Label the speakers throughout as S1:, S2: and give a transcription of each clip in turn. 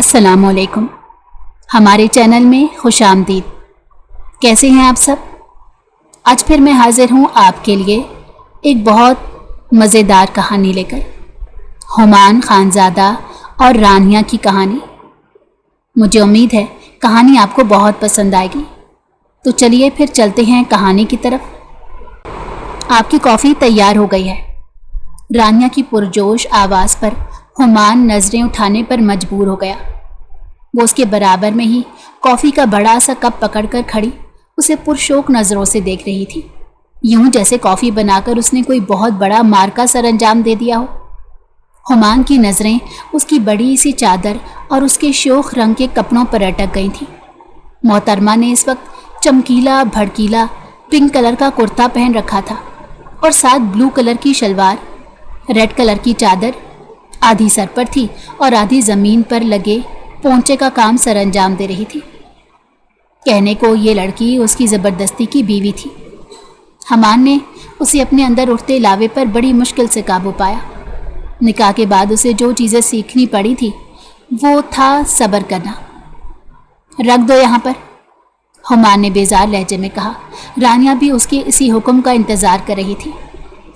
S1: अस्सलाम वालेकुम। हमारे चैनल में खुश आमदीद। कैसे हैं आप सब? आज फिर मैं हाजिर हूँ आपके लिए एक बहुत मज़ेदार कहानी लेकर। हुमायूं खानज़ादा और रानिया की कहानी। मुझे उम्मीद है कहानी आपको बहुत पसंद आएगी। तो चलिए फिर चलते हैं कहानी की तरफ। आपकी कॉफ़ी तैयार हो गई है। रानिया की पुरजोश आवाज़ पर हुमायूं नज़रें उठाने पर मजबूर हो गया। वो उसके बराबर में ही कॉफ़ी का बड़ा सा कप पकड़कर खड़ी उसे पुरशौक नज़रों से देख रही थी, यूं जैसे कॉफ़ी बनाकर उसने कोई बहुत बड़ा मार्का सरंजाम दे दिया हो। हुमायूं की नज़रें उसकी बड़ी सी चादर और उसके शोख रंग के कपड़ों पर अटक गई थीं। मोहतरमा ने इस वक्त चमकीला भड़कीला पिंक कलर का कुर्ता पहन रखा था और साथ ब्लू कलर की शलवार, रेड कलर की चादर आधी सर पर थी और आधी ज़मीन पर लगे पोंचे का काम सरंजाम दे रही थी। कहने को ये लड़की उसकी ज़बरदस्ती की बीवी थी। हुमायूं ने उसे अपने अंदर उठते लावे पर बड़ी मुश्किल से काबू पाया। निकाह के बाद उसे जो चीज़ें सीखनी पड़ी थी वो था सब्र करना। रख दो यहाँ पर, हुमायूं ने बेजार लहजे में कहा। रानिया भी उसके इसी हुक्म का इंतज़ार कर रही थी।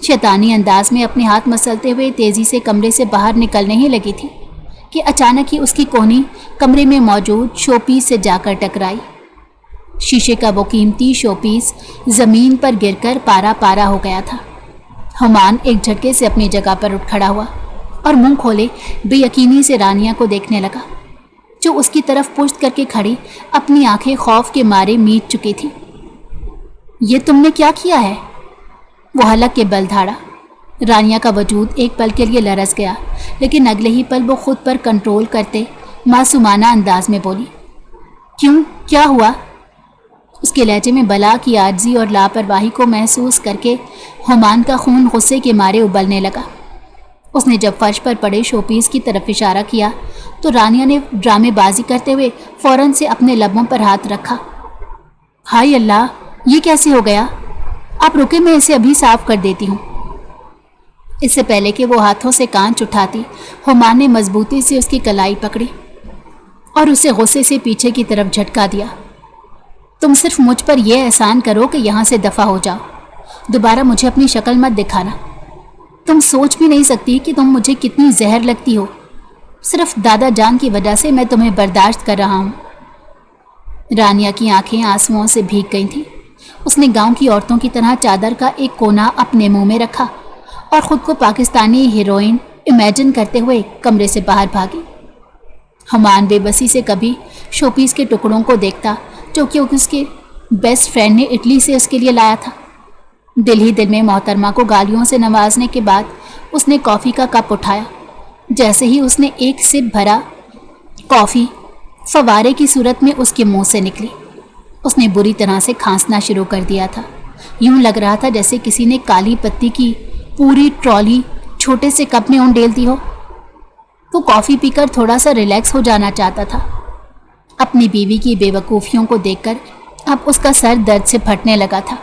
S1: शैतानी अंदाज में अपने हाथ मसलते हुए तेज़ी से कमरे से बाहर निकलने ही लगी थी कि अचानक ही उसकी कोहनी कमरे में मौजूद शोपीस से जाकर टकराई। शीशे का वो कीमती शोपीस ज़मीन पर गिरकर पारा पारा हो गया था। हुमायूं एक झटके से अपनी जगह पर उठ खड़ा हुआ और मुंह खोले बेयकीनी से रानिया को देखने लगा, जो उसकी तरफ पुश्त करके खड़ी अपनी आंखें खौफ के मारे मीट चुकी थी। ये तुमने क्या किया है? वो हलक के बल धाड़ा। रानिया का वजूद एक पल के लिए लरस गया, लेकिन अगले ही पल वो खुद पर कंट्रोल करते मासूमाना अंदाज में बोली, क्यों, क्या हुआ? उसके लहजे में बला की आजिज़ी और लापरवाही को महसूस करके हुमायूं का खून गुस्से के मारे उबलने लगा। उसने जब फर्श पर पड़े शोपीस की तरफ इशारा किया तो रानिया ने ड्रामेबाजी करते हुए फ़ौरन से अपने लबों पर हाथ रखा। हाय अल्लाह, ये कैसे हो गया? आप रुके, मैं इसे अभी साफ कर देती हूँ। इससे पहले कि वो हाथों से कांच उठाती, हुमायूं ने मजबूती से उसकी कलाई पकड़ी और उसे गुस्से से पीछे की तरफ झटका दिया। तुम सिर्फ मुझ पर यह एहसान करो कि यहाँ से दफ़ा हो जाओ। दोबारा मुझे अपनी शक्ल मत दिखाना। तुम सोच भी नहीं सकती कि तुम मुझे कितनी जहर लगती हो। सिर्फ दादा जान की वजह से मैं तुम्हें बर्दाश्त कर रहा हूँ। रानिया की आंखें आंसुओं से भीग गई थीं। उसने गांव की औरतों की तरह चादर का एक कोना अपने मुंह में रखा और ख़ुद को पाकिस्तानी हीरोइन इमेजिन करते हुए कमरे से बाहर भागी। हुमायूं बेबसी से कभी शोपीस के टुकड़ों को देखता जो कि उसके बेस्ट फ्रेंड ने इटली से उसके लिए लाया था। दिल ही दिल में मोहतरमा को गालियों से नवाजने के बाद उसने कॉफ़ी का कप उठाया। जैसे ही उसने एक सिप भरा, कॉफ़ी फवारे की सूरत में उसके मुंह से निकली। उसने बुरी तरह से खांसना शुरू कर दिया था। यूं लग रहा था जैसे किसी ने काली पत्ती की पूरी ट्रॉली छोटे से कप में उंडेल दी हो। वो कॉफ़ी पीकर थोड़ा सा रिलैक्स हो जाना चाहता था। अपनी बीवी की बेवकूफ़ियों को देखकर अब उसका सर दर्द से फटने लगा था।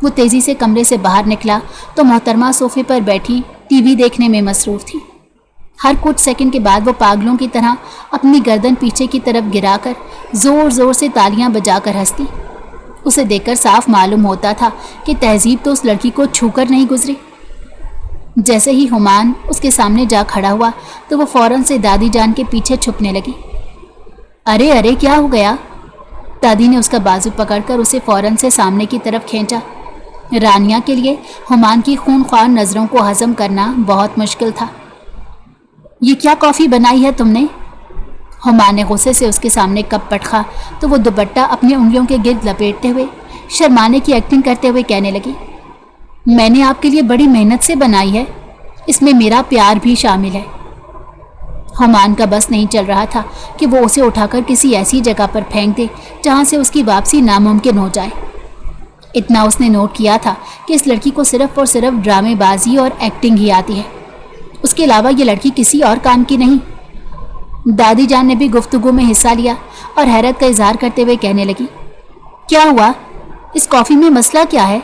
S1: वो तेज़ी से कमरे से बाहर निकला तो मोहतरमा सोफे पर बैठी टीवी देखने में मसरूफ़ थी। हर कुछ सेकंड के बाद वो पागलों की तरह अपनी गर्दन पीछे की तरफ गिराकर ज़ोर ज़ोर से तालियां बजाकर हंसती। उसे देखकर साफ मालूम होता था कि तहजीब तो उस लड़की को छूकर नहीं गुजरी। जैसे ही हुमायूं उसके सामने जा खड़ा हुआ तो वो फ़ौरन से दादी जान के पीछे छुपने लगी। अरे अरे, क्या हो गया? दादी ने उसका बाजू पकड़कर उसे फ़ौरन से सामने की तरफ खींचा। रानिया के लिए हुमायूं की खूनख्वार नज़रों को हज़म करना बहुत मुश्किल था। ये क्या कॉफ़ी बनाई है तुमने? हुमायूं ने गुस्से से उसके सामने कप पटका तो वो दुपट्टा अपनी उंगलियों के गिर्द लपेटते हुए शर्माने की एक्टिंग करते हुए कहने लगी, मैंने आपके लिए बड़ी मेहनत से बनाई है, इसमें मेरा प्यार भी शामिल है। हुमायूं का बस नहीं चल रहा था कि वो उसे उठाकर किसी ऐसी जगह पर फेंक दे जहाँ से उसकी वापसी नामुमकिन हो जाए। इतना उसने नोट किया था कि इस लड़की को सिर्फ और सिर्फ ड्रामेबाजी और एक्टिंग ही आती है। उसके अलावा ये लड़की किसी और काम की नहीं। दादी जान ने भी गुफ्तगू में हिस्सा लिया और हैरत का इजहार करते हुए कहने लगी, क्या हुआ? इस कॉफ़ी में मसला क्या है?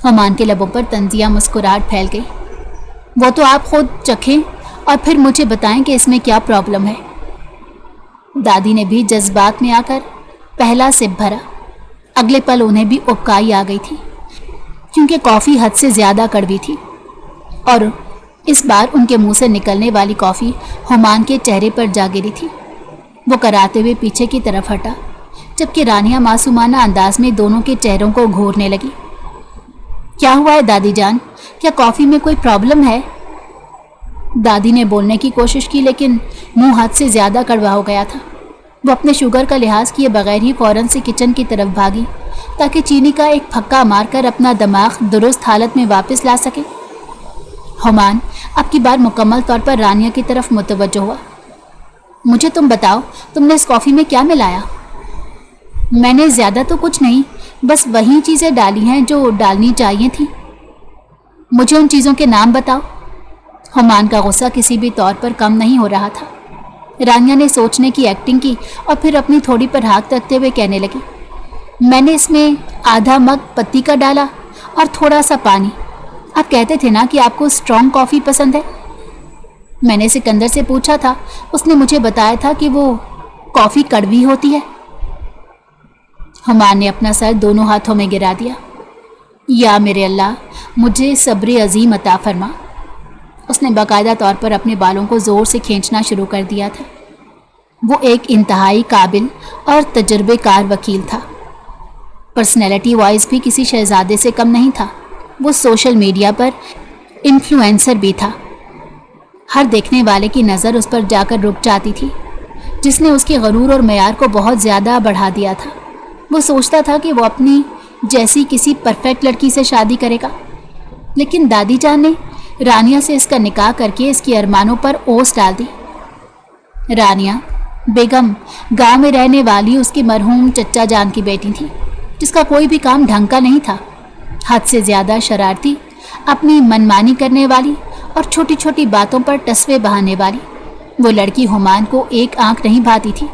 S1: हुमायूं के लबों पर तंजिया मुस्कुराहट फैल गई। वो तो आप खुद चखें और फिर मुझे बताएं कि इसमें क्या प्रॉब्लम है। दादी ने भी जज्बात में आकर पहला सिप भरा। अगले पल उन्हें भी उबकाई आ गई थी, क्योंकि कॉफ़ी हद से ज़्यादा कड़वी थी और इस बार उनके मुंह से निकलने वाली कॉफ़ी हुमान के चेहरे पर जा गिरी थी। वो कराते हुए पीछे की तरफ हटा, जबकि रानिया मासूमाना अंदाज में दोनों के चेहरों को घूरने लगी। क्या हुआ है दादी जान, क्या कॉफ़ी में कोई प्रॉब्लम है? दादी ने बोलने की कोशिश की, लेकिन मुंह हद से ज़्यादा कड़वा हो गया था। वो अपने शुगर का लिहाज किए बगैर ही फ़ौरन से किचन की तरफ भागी, ताकि चीनी का एक फक्का मारकर अपना दिमाग दुरुस्त हालत में वापस ला सके। हुमान अब की बार मुकम्मल तौर पर रानिया की तरफ मुतवज्जो हुआ। मुझे तुम बताओ, तुमने इस कॉफ़ी में क्या मिलाया? मैंने ज़्यादा तो कुछ नहीं, बस वही चीज़ें डाली हैं जो डालनी चाहिए थी। मुझे उन चीज़ों के नाम बताओ। हुमान का गुस्सा किसी भी तौर पर कम नहीं हो रहा था। रानिया ने सोचने की एक्टिंग की और फिर अपनी थोड़ी पर हाथ रखते हुए कहने लगी, मैंने इसमें आधा मग पत्ती का डाला और थोड़ा सा पानी। आप कहते थे ना कि आपको स्ट्रॉन्ग कॉफ़ी पसंद है। मैंने सिकंदर से पूछा था, उसने मुझे बताया था कि वो कॉफ़ी कड़वी होती है। हुमान ने अपना सर दोनों हाथों में गिरा दिया। या मेरे अल्लाह, मुझे सब्र अजीम अता फरमा। उसने बाकायदा तौर पर अपने बालों को ज़ोर से खींचना शुरू कर दिया था। वो एक इंतहाई काबिल और तजुर्बेकार वकील था। पर्सनैलिटी वाइज भी किसी शहजादे से कम नहीं था। वो सोशल मीडिया पर इन्फ्लुएंसर भी था। हर देखने वाले की नज़र उस पर जाकर रुक जाती थी, जिसने उसके गरूर और मयार को बहुत ज़्यादा बढ़ा दिया था। वो सोचता था कि वो अपनी जैसी किसी परफेक्ट लड़की से शादी करेगा, लेकिन दादी जान ने रानिया से इसका निकाह करके इसकी अरमानों पर ओस डाल दी। रानिया बेगम गांव में रहने वाली उसकी मरहूम चच्चा जान की बेटी थी, जिसका कोई भी काम ढंग का नहीं था। हद से ज़्यादा शरारती, अपनी मनमानी करने वाली और छोटी छोटी बातों पर टसवे बहाने वाली वो लड़की हुमान को एक आंख नहीं भाती थी।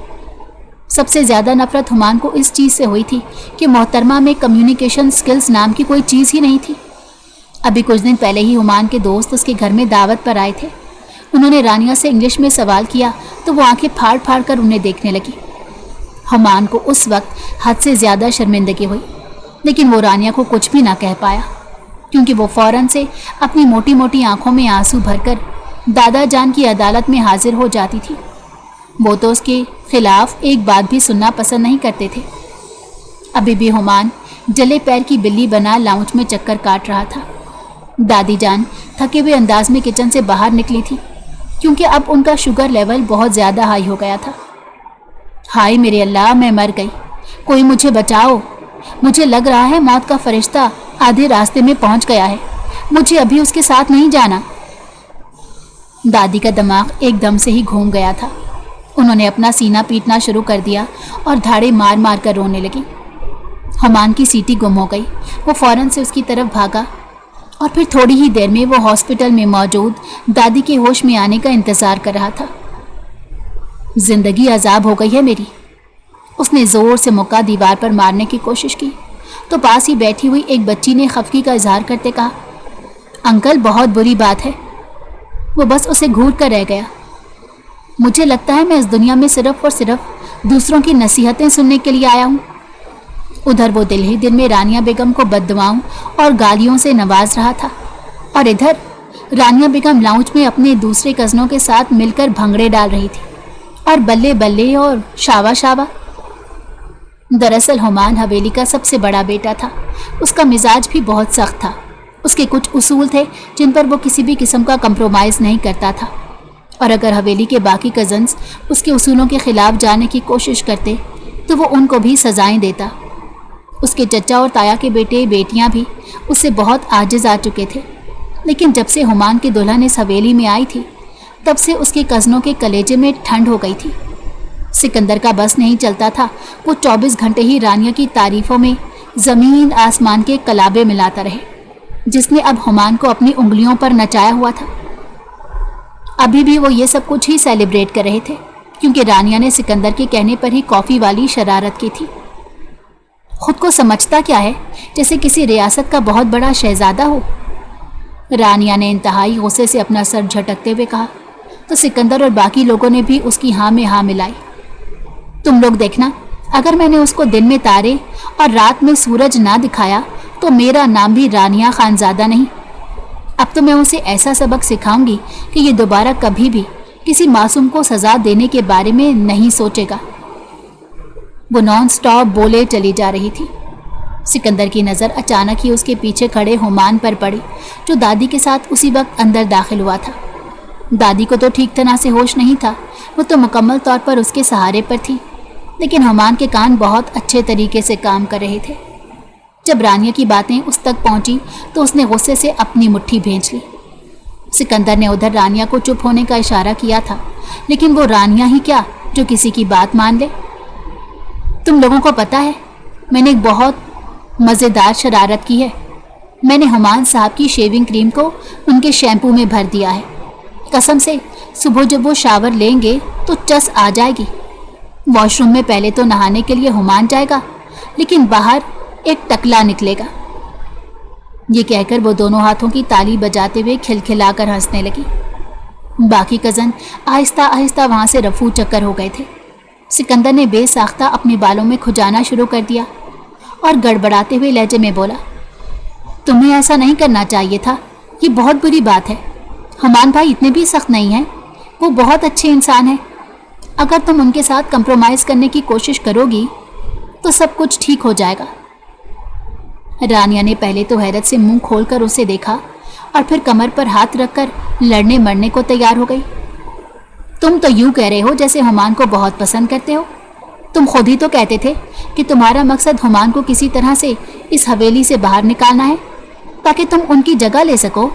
S1: सबसे ज़्यादा नफरत हुमान को इस चीज़ से हुई थी कि मोहतरमा में कम्युनिकेशन स्किल्स नाम की कोई चीज़ ही नहीं थी। अभी कुछ दिन पहले ही हुमान के दोस्त उसके घर में दावत पर आए थे। उन्होंने रानिया से इंग्लिश में सवाल किया तो वो आंखें फाड़ फाड़ कर उन्हें देखने लगी। हुमान को उस वक्त हद से ज़्यादा शर्मिंदगी हुई, लेकिन वो रानिया को कुछ भी ना कह पाया, क्योंकि वो फ़ौरन से अपनी मोटी मोटी आंखों में आंसू भरकर दादा जान की अदालत में हाजिर हो जाती थी। वो तो उसके खिलाफ एक बात भी सुनना पसंद नहीं करते थे। अभी भी हुमान जले पैर की बिल्ली बना लाउंज में चक्कर काट रहा था। दादी जान थके हुए अंदाज में किचन से बाहर निकली थी, क्योंकि अब उनका शुगर लेवल बहुत ज़्यादा हाई हो गया था। हाय मेरे अल्लाह, मैं मर गई, कोई मुझे बचाओ। मुझे लग रहा है मौत का फरिश्ता आधे रास्ते में पहुंच गया है, मुझे अभी उसके साथ नहीं जाना। दादी का दिमाग एकदम से ही घूम गया था। उन्होंने अपना सीना पीटना शुरू कर दिया और धाड़े मार मार कर रोने लगी। हुमान की सीटी गुम हो गई। वो फ़ौरन से उसकी तरफ भागा और फिर थोड़ी ही देर में वो हॉस्पिटल में मौजूद दादी के होश में आने का इंतज़ार कर रहा था। जिंदगी अजाब हो गई है मेरी। उसने ज़ोर से मुक्का दीवार पर मारने की कोशिश की तो पास ही बैठी हुई एक बच्ची ने खफगी का इजहार करते कहा, अंकल बहुत बुरी बात है। वो बस उसे घूर कर रह गया। मुझे लगता है मैं इस दुनिया में सिर्फ और सिर्फ दूसरों की नसीहतें सुनने के लिए आया हूँ। उधर वो दिल ही दिल में रानिया बेगम को बद्दुआओं और गालियों से नवाज रहा था, और इधर रानिया बेगम लाउंज में अपने दूसरे कज़नों के साथ मिलकर भंगड़े डाल रही थी, और बल्ले बल्ले और शावा शावा। दरअसल हुमान हवेली का सबसे बड़ा बेटा था। उसका मिजाज भी बहुत सख्त था। उसके कुछ उसूल थे जिन पर वो किसी भी किस्म का कंप्रोमाइज़ नहीं करता था, और अगर हवेली के बाकी कज़न्स उसके उसूलों के ख़िलाफ़ जाने की कोशिश करते तो वो उनको भी सज़ाएं देता। उसके चचा और ताया के बेटे बेटियां भी उससे बहुत आजिज़ आ चुके थे, लेकिन जब से हुमान की दुल्हन इस हवेली में आई थी तब से उसके कज़नों के कलेजे में ठंड हो गई थी। सिकंदर का बस नहीं चलता था। वो 24 घंटे ही रानिया की तारीफ़ों में ज़मीन आसमान के कलाबे मिलाता रहे, जिसने अब हुमान को अपनी उंगलियों पर नचाया हुआ था। अभी भी वो ये सब कुछ ही सेलिब्रेट कर रहे थे, क्योंकि रानिया ने सिकंदर के कहने पर ही कॉफ़ी वाली शरारत की थी। खुद को समझता क्या है, जैसे किसी रियासत का बहुत बड़ा शहजादा हो। रानिया ने इंतहाई गुस्से से अपना सर झटकते हुए कहा, तो सिकंदर और बाकी लोगों ने भी उसकी हाँ में हाँ मिलाई। तुम लोग देखना, अगर मैंने उसको दिन में तारे और रात में सूरज ना दिखाया तो मेरा नाम भी रानिया खानजादा नहीं। अब तो मैं उसे ऐसा सबक सिखाऊंगी कि ये दोबारा कभी भी किसी मासूम को सजा देने के बारे में नहीं सोचेगा। वो नॉन स्टॉप बोले चली जा रही थी। सिकंदर की नज़र अचानक ही उसके पीछे खड़े हुमान पर पड़ी, जो दादी के साथ उसी वक्त अंदर दाखिल हुआ था। दादी को तो ठीक तरह से होश नहीं था, वो तो मुकम्मल तौर पर उसके सहारे पर थी, लेकिन हुमान के कान बहुत अच्छे तरीके से काम कर रहे थे। जब रानिया की बातें उस तक पहुंची तो उसने गुस्से से अपनी मुट्ठी भींच ली। सिकंदर ने उधर रानिया को चुप होने का इशारा किया था, लेकिन वो रानिया ही क्या जो किसी की बात मान ले। तुम लोगों को पता है, मैंने एक बहुत मज़ेदार शरारत की है। मैंने हुमान साहब की शेविंग क्रीम को उनके शैम्पू में भर दिया है। कसम से, सुबह जब वो शावर लेंगे तो चस आ जाएगी। वॉशरूम में पहले तो नहाने के लिए हुमान जाएगा, लेकिन बाहर एक टकला निकलेगा। ये कहकर वो दोनों हाथों की ताली बजाते हुए खिलखिलाकर हंसने लगी। बाकी कज़न आहिस्ता आहिस्ता वहाँ से रफू चक्कर हो गए थे। सिकंदर ने बेसाख्ता अपने बालों में खुजाना शुरू कर दिया और गड़बड़ाते हुए लहजे में बोला, तुम्हें ऐसा नहीं करना चाहिए था, ये बहुत बुरी बात है। हुमान भाई इतने भी सख्त नहीं हैं, वो बहुत अच्छे इंसान हैं। अगर तुम उनके साथ कंप्रोमाइज़ करने की कोशिश करोगी तो सब कुछ ठीक हो जाएगा। रानिया ने पहले तो हैरत से मुंह खोलकर उसे देखा और फिर कमर पर हाथ रखकर लड़ने मरने को तैयार हो गई। तुम तो यूं कह रहे हो जैसे हुमान को बहुत पसंद करते हो। तुम खुद ही तो कहते थे कि तुम्हारा मकसद हुमान को किसी तरह से इस हवेली से बाहर निकालना है ताकि तुम उनकी जगह ले सको।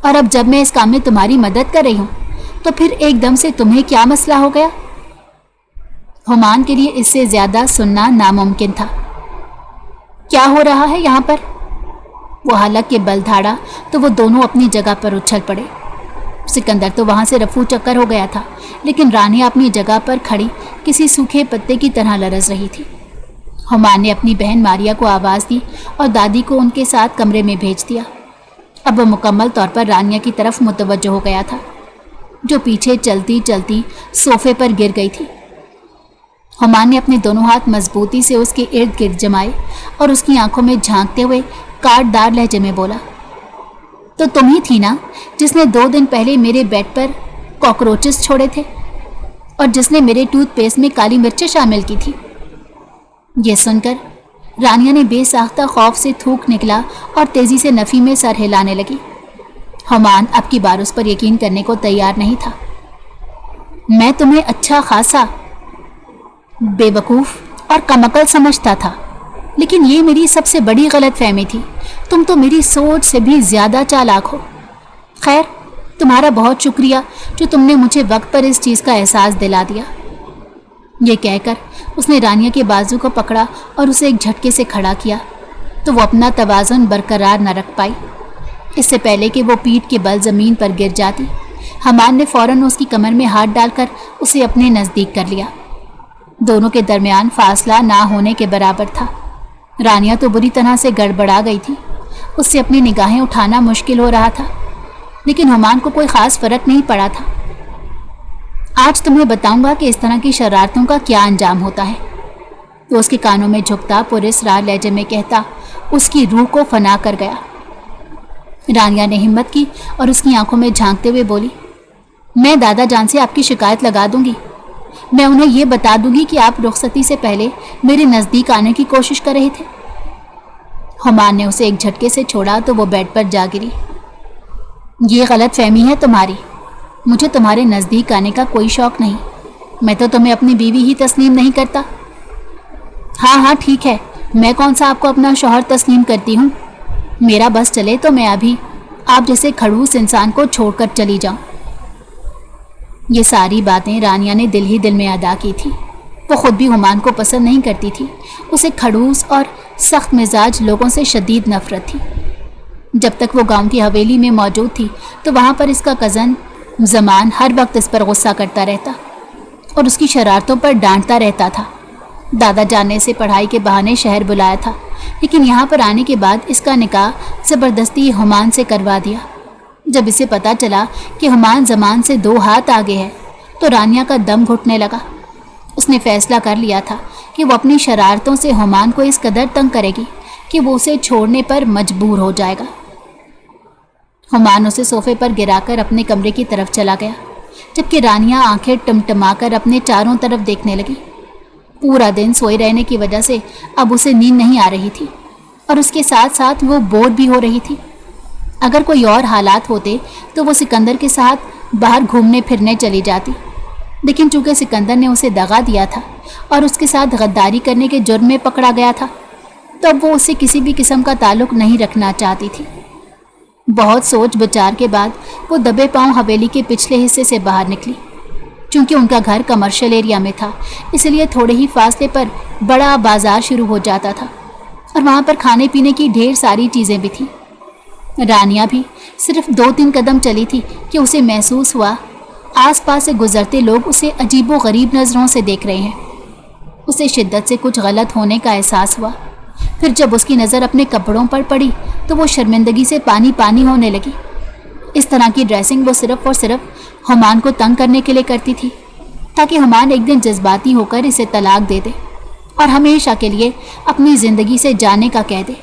S1: और अब जब मैं इस काम में तुम्हारी मदद कर रही हूँ तो फिर एकदम से तुम्हें क्या मसला हो गया? हुमान के लिए इससे ज़्यादा सुनना नामुमकिन था। क्या हो रहा है यहाँ पर? वो हलक के बल धाड़ा तो वो दोनों अपनी जगह पर उछल पड़े। सिकंदर तो वहाँ से रफू चक्कर हो गया था, लेकिन रानिया अपनी जगह पर खड़ी किसी सूखे पत्ते की तरह लरज़ रही थी। हुमान ने अपनी बहन मारिया को आवाज़ दी और दादी को उनके साथ कमरे में भेज दिया। अब वह मुकम्मल तौर पर रानिया की तरफ मुतवज्जो हो गया था, जो पीछे चलती चलती सोफे पर गिर गई थी। हुमान ने अपने दोनों हाथ मजबूती से उसके इर्द गिर्द जमाए और उसकी आंखों में झांकते हुए काटदार लहजे में बोला, तो तुम ही थी ना जिसने 2 दिन पहले मेरे बेड पर कॉकरोचेस छोड़े थे और जिसने मेरे टूथपेस्ट में काली मिर्चें शामिल की थी। यह सुनकर रानिया ने बेसाख्ता खौफ से थूक निकला और तेजी से नफ़ी में सर हिलाने लगी। हुमान अब की बार उस पर यकीन करने को तैयार नहीं था। मैं तुम्हें अच्छा खासा बेवकूफ़ और कमअक्ल समझता था, लेकिन ये मेरी सबसे बड़ी गलतफहमी थी। तुम तो मेरी सोच से भी ज़्यादा चालाक हो। खैर, तुम्हारा बहुत शुक्रिया जो तुमने मुझे वक्त पर इस चीज़ का एहसास दिला दिया। ये कहकर उसने रानिया के बाजू को पकड़ा और उसे एक झटके से खड़ा किया तो वो अपना तवाज़ुन बरकरार न रख पाई। इससे पहले कि वो पीठ के बल ज़मीन पर गिर जाती, हुमान ने फ़ौरन उसकी कमर में हाथ डालकर उसे अपने नज़दीक कर लिया। दोनों के दरमियान फासला ना होने के बराबर था। रानिया तो बुरी तरह से गड़बड़ा गई थी, उससे अपनी निगाहें उठाना मुश्किल हो रहा था, लेकिन हुमान को कोई ख़ास फ़र्क नहीं पड़ा था। आज तुम्हें बताऊंगा कि इस तरह की शरारतों का क्या अंजाम होता है, तो उसके कानों में झुकता पुरस्रार लहजे में कहता उसकी रूह को फना कर गया। रानिया ने हिम्मत की और उसकी आंखों में झांकते हुए बोली, मैं दादा जान से आपकी शिकायत लगा दूंगी। मैं उन्हें यह बता दूंगी कि आप रुखसती से पहले मेरे नज़दीक आने की कोशिश कर रहे थे। हुमान ने उसे एक झटके से छोड़ा तो वो बेड पर जा गिरी। ये गलत फहमी है तुम्हारी, मुझे तुम्हारे नज़दीक आने का कोई शौक़ नहीं। मैं तो तुम्हें अपनी बीवी ही तस्लीम नहीं करता। हाँ ठीक है, मैं कौन सा आपको अपना शौहर तस्लीम करती हूँ। मेरा बस चले तो मैं अभी आप जैसे खड़ूस इंसान को छोड़कर चली जाऊँ। ये सारी बातें रानिया ने दिल ही दिल में अदा की थी। वो ख़ुद भी हुमान को पसंद नहीं करती थी। उसे खड़ूस और सख्त मिजाज लोगों से शदीद नफ़रत थी। जब तक वो गांव की हवेली में मौजूद थी तो वहाँ पर इसका कज़न ज़मान हर वक्त इस पर गुस्सा करता रहता और उसकी शरारतों पर डांटता रहता था। दादा जान ने इसे पढ़ाई के बहाने शहर बुलाया था, लेकिन यहाँ पर आने के बाद इसका निकाह ज़बरदस्ती हुमान से करवा दिया। जब इसे पता चला कि हुमान ज़मान से 2 हाथ आगे है तो रानिया का दम घुटने लगा। उसने उसने फैसला कर लिया था कि वो अपनी शरारतों से हुमान को इस कदर तंग करेगी कि वो उसे छोड़ने पर मजबूर हो जाएगा। हुमान उसे सोफे पर गिराकर अपने कमरे की तरफ चला गया, जबकि रानिया आंखें टमटमाकर अपने चारों तरफ देखने लगी। पूरा दिन सोए रहने की वजह से अब उसे नींद नहीं आ रही थी और उसके साथ साथ वो बोर भी हो रही थी। अगर कोई और हालात होते तो वो सिकंदर के साथ बाहर घूमने फिरने चली जाती, लेकिन चूंकि सिकंदर ने उसे दगा दिया था और उसके साथ गद्दारी करने के जुर्म में पकड़ा गया था, तो अब वो उससे किसी भी किस्म का ताल्लुक नहीं रखना चाहती थी। बहुत सोच विचार के बाद वो दबे पांव हवेली के पिछले हिस्से से बाहर निकली। चूंकि उनका घर कमर्शियल एरिया में था, इसलिए थोड़े ही फासले पर बड़ा बाजार शुरू हो जाता था और वहाँ पर खाने पीने की ढेर सारी चीज़ें भी थीं। रानिया भी सिर्फ 2-3 कदम चली थी कि उसे महसूस हुआ आसपास से गुजरते लोग उसे अजीबो गरीब नज़रों से देख रहे हैं। उसे शिद्दत से कुछ गलत होने का एहसास हुआ। फिर जब उसकी नज़र अपने कपड़ों पर पड़ी तो वो शर्मिंदगी से पानी पानी होने लगी। इस तरह की ड्रेसिंग वो सिर्फ और सिर्फ हुमान को तंग करने के लिए करती थी, ताकि हुमान एक दिन जज्बाती होकर इसे तलाक दे दे और हमेशा के लिए अपनी ज़िंदगी से जाने का कह दे।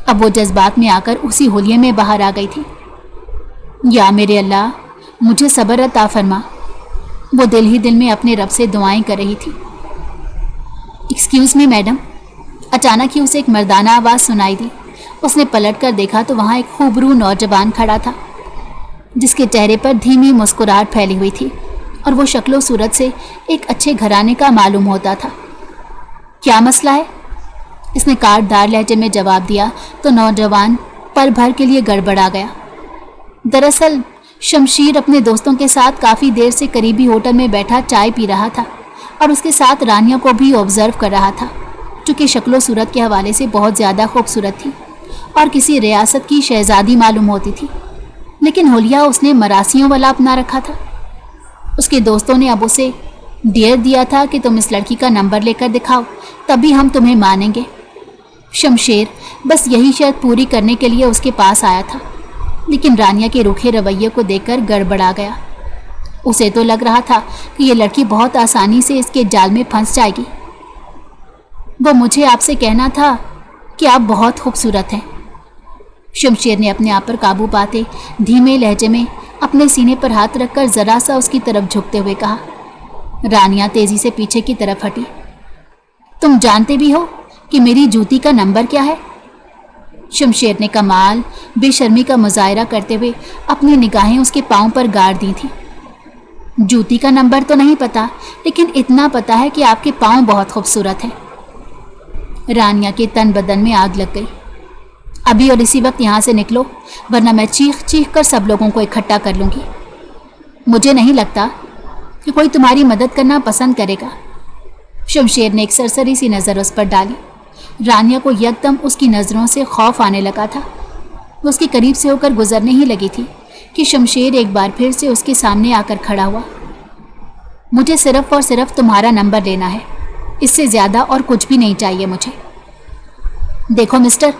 S1: अब वो जज्बात में आकर उसी होलिये में बाहर आ गई थी। या मेरे अल्लाह, मुझे सब्र अता फरमा, वो दिल ही दिल में अपने रब से दुआएं कर रही थी। एक्सक्यूज़ मी मैडम, अचानक ही उसे एक मर्दाना आवाज़ सुनाई दी। उसने पलट कर देखा तो वहाँ एक खूबरू नौजवान खड़ा था, जिसके चेहरे पर धीमी मुस्कुराहट फैली हुई थी और वो शक्लो सूरत से एक अच्छे घराने का मालूम होता था। क्या मसला है? इसने काटदार लहजे में जवाब दिया तो नौजवान पल भर के लिए गड़बड़ा गया। दरअसल शमशीर अपने दोस्तों के साथ काफ़ी देर से करीबी होटल में बैठा चाय पी रहा था और उसके साथ रानिया को भी ऑब्जर्व कर रहा था, जो कि शक्लो सूरत के हवाले से बहुत ज़्यादा खूबसूरत थी और किसी रियासत की शहजादी मालूम होती थी। लेकिन हुलिया उसने मरासियों वाला अपना रखा था। उसके दोस्तों ने अब उसे डेयर दिया था कि तुम इस लड़की का नंबर लेकर दिखाओ, तभी हम तुम्हें मानेंगे। शमशेर बस यही शर्त पूरी करने के लिए उसके पास आया था, लेकिन रानिया के रूखे रवैये को देखकर गड़बड़ा गया। उसे तो लग रहा था कि ये लड़की बहुत आसानी से इसके जाल में फंस जाएगी। वो मुझे आपसे कहना था कि आप बहुत खूबसूरत हैं। शमशेर ने अपने आप पर काबू पाते धीमे लहजे में अपने सीने पर हाथ रखकर ज़रा सा उसकी तरफ झुकते हुए कहा। रानिया तेज़ी से पीछे की तरफ हटी। तुम जानते भी हो कि मेरी जूती का नंबर क्या है? शमशेर ने कमाल बेशर्मी का मुजाहरा करते हुए अपनी निगाहें उसके पाँव पर गाड़ दी थी। जूती का नंबर तो नहीं पता, लेकिन इतना पता है कि आपके पाँव बहुत खूबसूरत हैं। रानिया के तन बदन में आग लग गई। अभी और इसी वक्त यहाँ से निकलो, वरना मैं चीख चीख कर सब लोगों को इकट्ठा कर लूँगी। मुझे नहीं लगता कि कोई तुम्हारी मदद करना पसंद करेगा। शमशेर ने एक सरसरी सी नज़र उस पर डाली। रानिया को यकदम उसकी नज़रों से खौफ आने लगा था। वो उसके करीब से होकर गुजरने ही लगी थी कि शमशेर एक बार फिर से उसके सामने आकर खड़ा हुआ। मुझे सिर्फ और सिर्फ तुम्हारा नंबर लेना है, इससे ज़्यादा और कुछ भी नहीं चाहिए मुझे। देखो मिस्टर,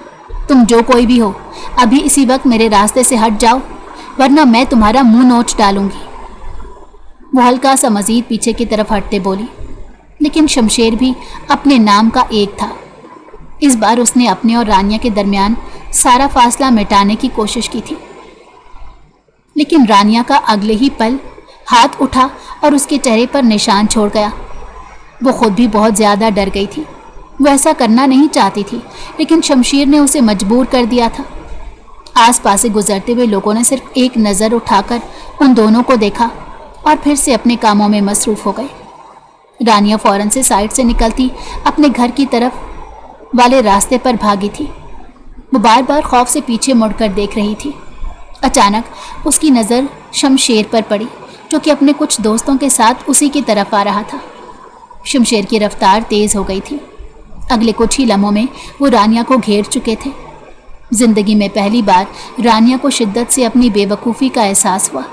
S1: तुम जो कोई भी हो, अभी इसी वक्त मेरे रास्ते से हट जाओ, वरना मैं तुम्हारा मुंह नोच डालूंगी। वो हल्का सा मजीद पीछे की तरफ हटते बोली, लेकिन शमशेर भी अपने नाम का एक था। इस बार उसने अपने और रानिया के दरमियान सारा फासला मिटाने की कोशिश की थी, लेकिन रानिया का अगले ही पल हाथ उठा और उसके चेहरे पर निशान छोड़ गया। वो खुद भी बहुत ज़्यादा डर गई थी। वो ऐसा करना नहीं चाहती थी, लेकिन शमशेर ने उसे मजबूर कर दिया था। आसपास से गुजरते हुए लोगों ने सिर्फ एक नज़र उठाकर उन दोनों को देखा और फिर से अपने कामों में मसरूफ़ हो गए। रानिया फ़ौरन से साइड से निकलती अपने घर की तरफ वाले रास्ते पर भागी थी। वो बार बार खौफ से पीछे मुड़कर देख रही थी। अचानक उसकी नज़र शमशेर पर पड़ी, जो कि अपने कुछ दोस्तों के साथ उसी की तरफ आ रहा था। शमशेर की रफ्तार तेज़ हो गई थी। अगले कुछ ही लम्हों में वो रानिया को घेर चुके थे। जिंदगी में पहली बार रानिया को शिद्दत से अपनी बेवकूफ़ी का एहसास हुआ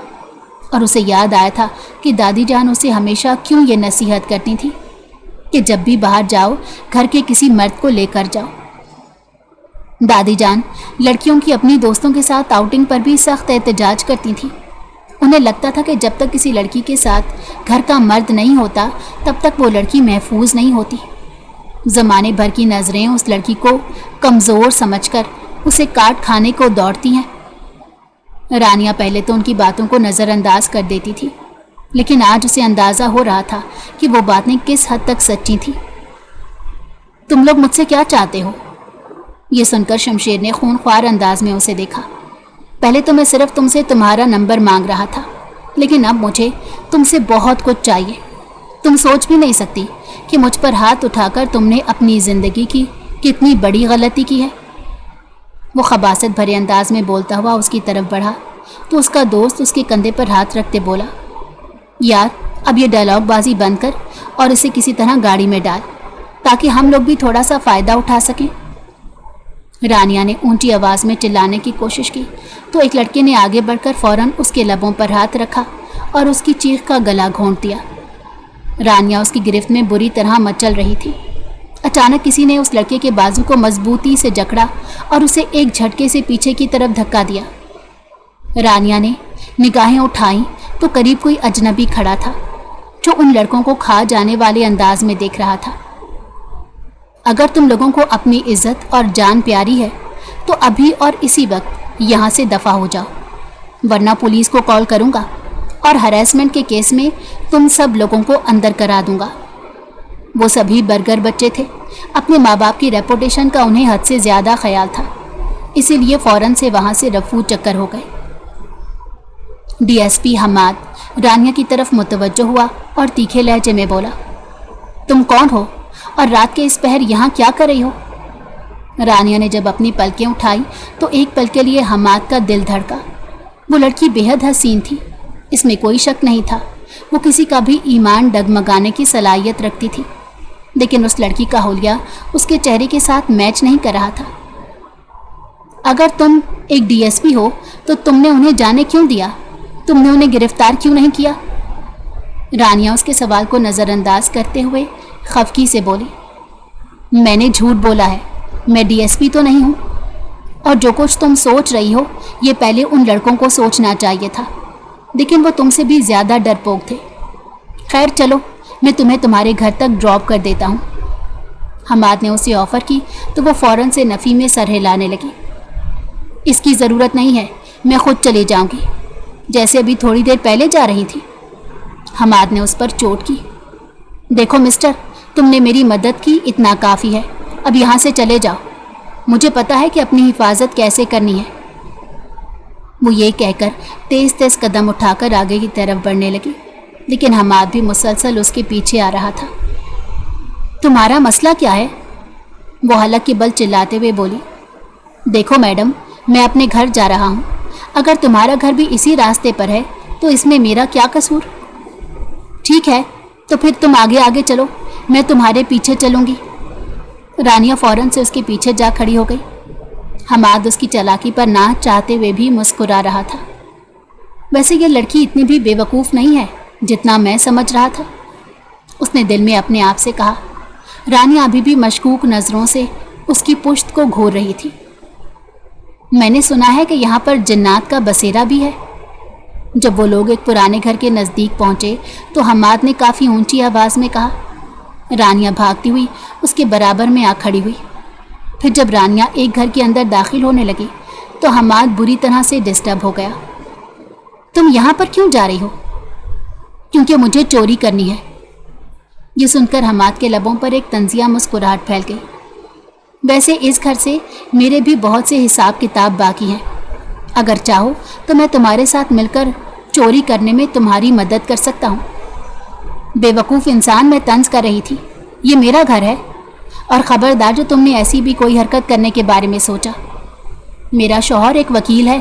S1: और उसे याद आया था कि दादी जान उसे हमेशा क्यों ये नसीहत करती थी कि जब भी बाहर जाओ घर के किसी मर्द को लेकर जाओ। दादी जान लड़कियों की अपनी दोस्तों के साथ आउटिंग पर भी सख्त एहतजाज करती थी। انہیں لگتا تھا کہ جب تک کسی لڑکی کے ساتھ گھر کا مرد نہیں ہوتا تب تک وہ لڑکی محفوظ نہیں ہوتی۔ زمانے بھر کی نظریں اس لڑکی کو کمزور سمجھ کر اسے کاٹ کھانے کو دوڑتی ہیں۔ رانیہ پہلے تو ان کی باتوں کو نظر انداز کر دیتی تھی، لیکن آج اسے اندازہ ہو رہا تھا کہ وہ باتیں کس حد تک سچی تھیں۔ تم لوگ مجھ سے کیا چاہتے ہو؟ یہ سن کر شمشیر نے خونخوار انداز میں اسے دیکھا۔ پہلے تو میں صرف تم سے تمہارا نمبر مانگ رہا تھا، لیکن اب مجھے تم سے بہت کچھ چاہیے۔ تم سوچ بھی نہیں سکتی کہ مجھ پر ہاتھ اٹھا کر تم نے اپنی زندگی کی کتنی بڑی غلطی کی ہے۔ وہ خباثت بھرے انداز میں بولتا ہوا اس کی طرف بڑھا تو اس کا دوست اس کے کندھے پر ہاتھ رکھتے بولا، یار اب یہ ڈائلاگ بازی بند کر اور اسے کسی طرح گاڑی میں ڈال تاکہ ہم لوگ بھی تھوڑا سا فائدہ اٹھا سکیں۔ رانیہ نے اونچی آواز میں چلانے کی کوشش کی تو ایک لڑکے نے آگے بڑھ کر فوراً اس کے لبوں پر ہاتھ رکھا اور اس کی چیخ کا گلا گھونٹ دیا۔ رانیہ اس کی گرفت میں بری طرح مچل رہی تھی۔ اچانک کسی نے اس لڑکے کے بازو کو مضبوطی سے جکڑا اور اسے ایک جھٹکے سے پیچھے کی طرف دھکا دیا۔ رانیہ نے نگاہیں اٹھائیں تو قریب کوئی اجنبی کھڑا تھا جو ان لڑکوں کو کھا جانے والے انداز میں دیکھ رہا تھا۔ اگر تم لوگوں کو اپنی عزت اور جان پیاری ہے تو ابھی اور اسی وقت یہاں سے دفع ہو جاؤ، ورنہ پولیس کو کال کروں گا اور ہراسمنٹ کے کیس میں تم سب لوگوں کو اندر کرا دوں گا۔ وہ سبھی برگر بچے تھے، اپنے ماں باپ کی ریپوٹیشن کا انہیں حد سے زیادہ خیال تھا، اسی لیے فوراً سے وہاں سے رفو چکر ہو گئے۔ D S P Hammad Rania کی طرف متوجہ ہوا اور تیکھے لہجے میں بولا، تم کون ہو اور رات کے اس پہر یہاں کیا کر رہی ہو؟ رانیہ نے جب اپنی پلکیں اٹھائی تو ایک پل کے لیے حماد کا دل دھڑکا۔ وہ لڑکی بے حد حسین تھی، اس میں کوئی شک نہیں تھا۔ وہ کسی کا بھی ایمان ڈگمگانے کی صلاحیت رکھتی تھی، لیکن اس لڑکی کا حلیہ اس کے چہرے کے ساتھ میچ نہیں کر رہا تھا۔ اگر تم ایک ڈی ایس پی ہو تو تم نے انہیں جانے کیوں دیا؟ تم نے انہیں گرفتار کیوں نہیں کیا؟ رانیہ اس کے سوال کو نظر انداز کرتے ہوئے خفگی سے بولی، میں نے جھوٹ بولا ہے، میں ڈی ایس پی تو نہیں ہوں، اور جو کچھ تم سوچ رہی ہو یہ پہلے ان لڑکوں کو سوچنا چاہیے تھا، لیکن وہ تم سے بھی زیادہ ڈرپوک تھے۔ خیر چلو، میں تمہیں تمہارے گھر تک ڈراپ کر دیتا ہوں۔ حماد نے اسے آفر کی تو وہ فوراً سے نفی میں سر ہلانے لگی۔ اس کی ضرورت نہیں ہے، میں خود چلی جاؤں گی، جیسے ابھی تھوڑی دیر پہلے جا رہی تھی۔ حماد نے اس پر چوٹ کی۔ دیکھو مسٹر، تم نے میری مدد کی، اتنا کافی ہے، اب یہاں سے چلے جاؤ، مجھے پتا ہے کہ اپنی حفاظت کیسے کرنی ہے۔ وہ یہ کہہ کر تیز تیز قدم اٹھا کر آگے کی طرف بڑھنے لگی، لیکن حماد بھی مسلسل اس کے پیچھے آ رہا تھا۔ تمہارا مسئلہ کیا ہے؟ وہ حلق کے بل چلاتے ہوئے بولی۔ دیکھو میڈم، میں اپنے گھر جا رہا ہوں، اگر تمہارا گھر بھی اسی راستے پر ہے تو اس میں میرا کیا قصور؟ ٹھیک ہے تو پھر تم آگے آگے چلو، میں تمہارے پیچھے چلوں گی۔ رانیہ فوراً سے اس کے پیچھے جا کھڑی ہو گئی۔ حماد اس کی چالاکی پر نہ چاہتے ہوئے بھی مسکرا رہا تھا۔ ویسے یہ لڑکی اتنی بھی بے وقوف نہیں ہے جتنا میں سمجھ رہا تھا، اس نے دل میں اپنے آپ سے کہا۔ رانیہ ابھی بھی مشکوک نظروں سے اس کی پشت کو گھور رہی تھی۔ میں نے سنا ہے کہ یہاں پر جنات کا بسیرا بھی ہے۔ جب وہ لوگ ایک پرانے گھر کے نزدیک پہنچے تو حماد نے کافی اونچی آواز میں کہا۔ رانیہ بھاگتی ہوئی اس کے برابر میں آ کھڑی ہوئی۔ پھر جب رانیہ ایک گھر کے اندر داخل ہونے لگی تو حماد بری طرح سے ڈسٹرب ہو گیا۔ تم یہاں پر کیوں جا رہی ہو؟ کیونکہ مجھے چوری کرنی ہے۔ یہ سن کر حماد کے لبوں پر ایک طنزیہ مسکراہٹ پھیل گئی۔ ویسے اس گھر سے میرے بھی بہت سے حساب کتاب باقی ہیں، اگر چاہو تو میں تمہارے ساتھ مل کر چوری کرنے میں تمہاری مدد کر سکتا ہوں۔ بے وقوف انسان، میں طنز کر رہی تھی، یہ میرا گھر ہے، اور خبردار جو تم نے ایسی بھی کوئی حرکت کرنے کے بارے میں سوچا۔ میرا شوہر ایک وکیل ہے،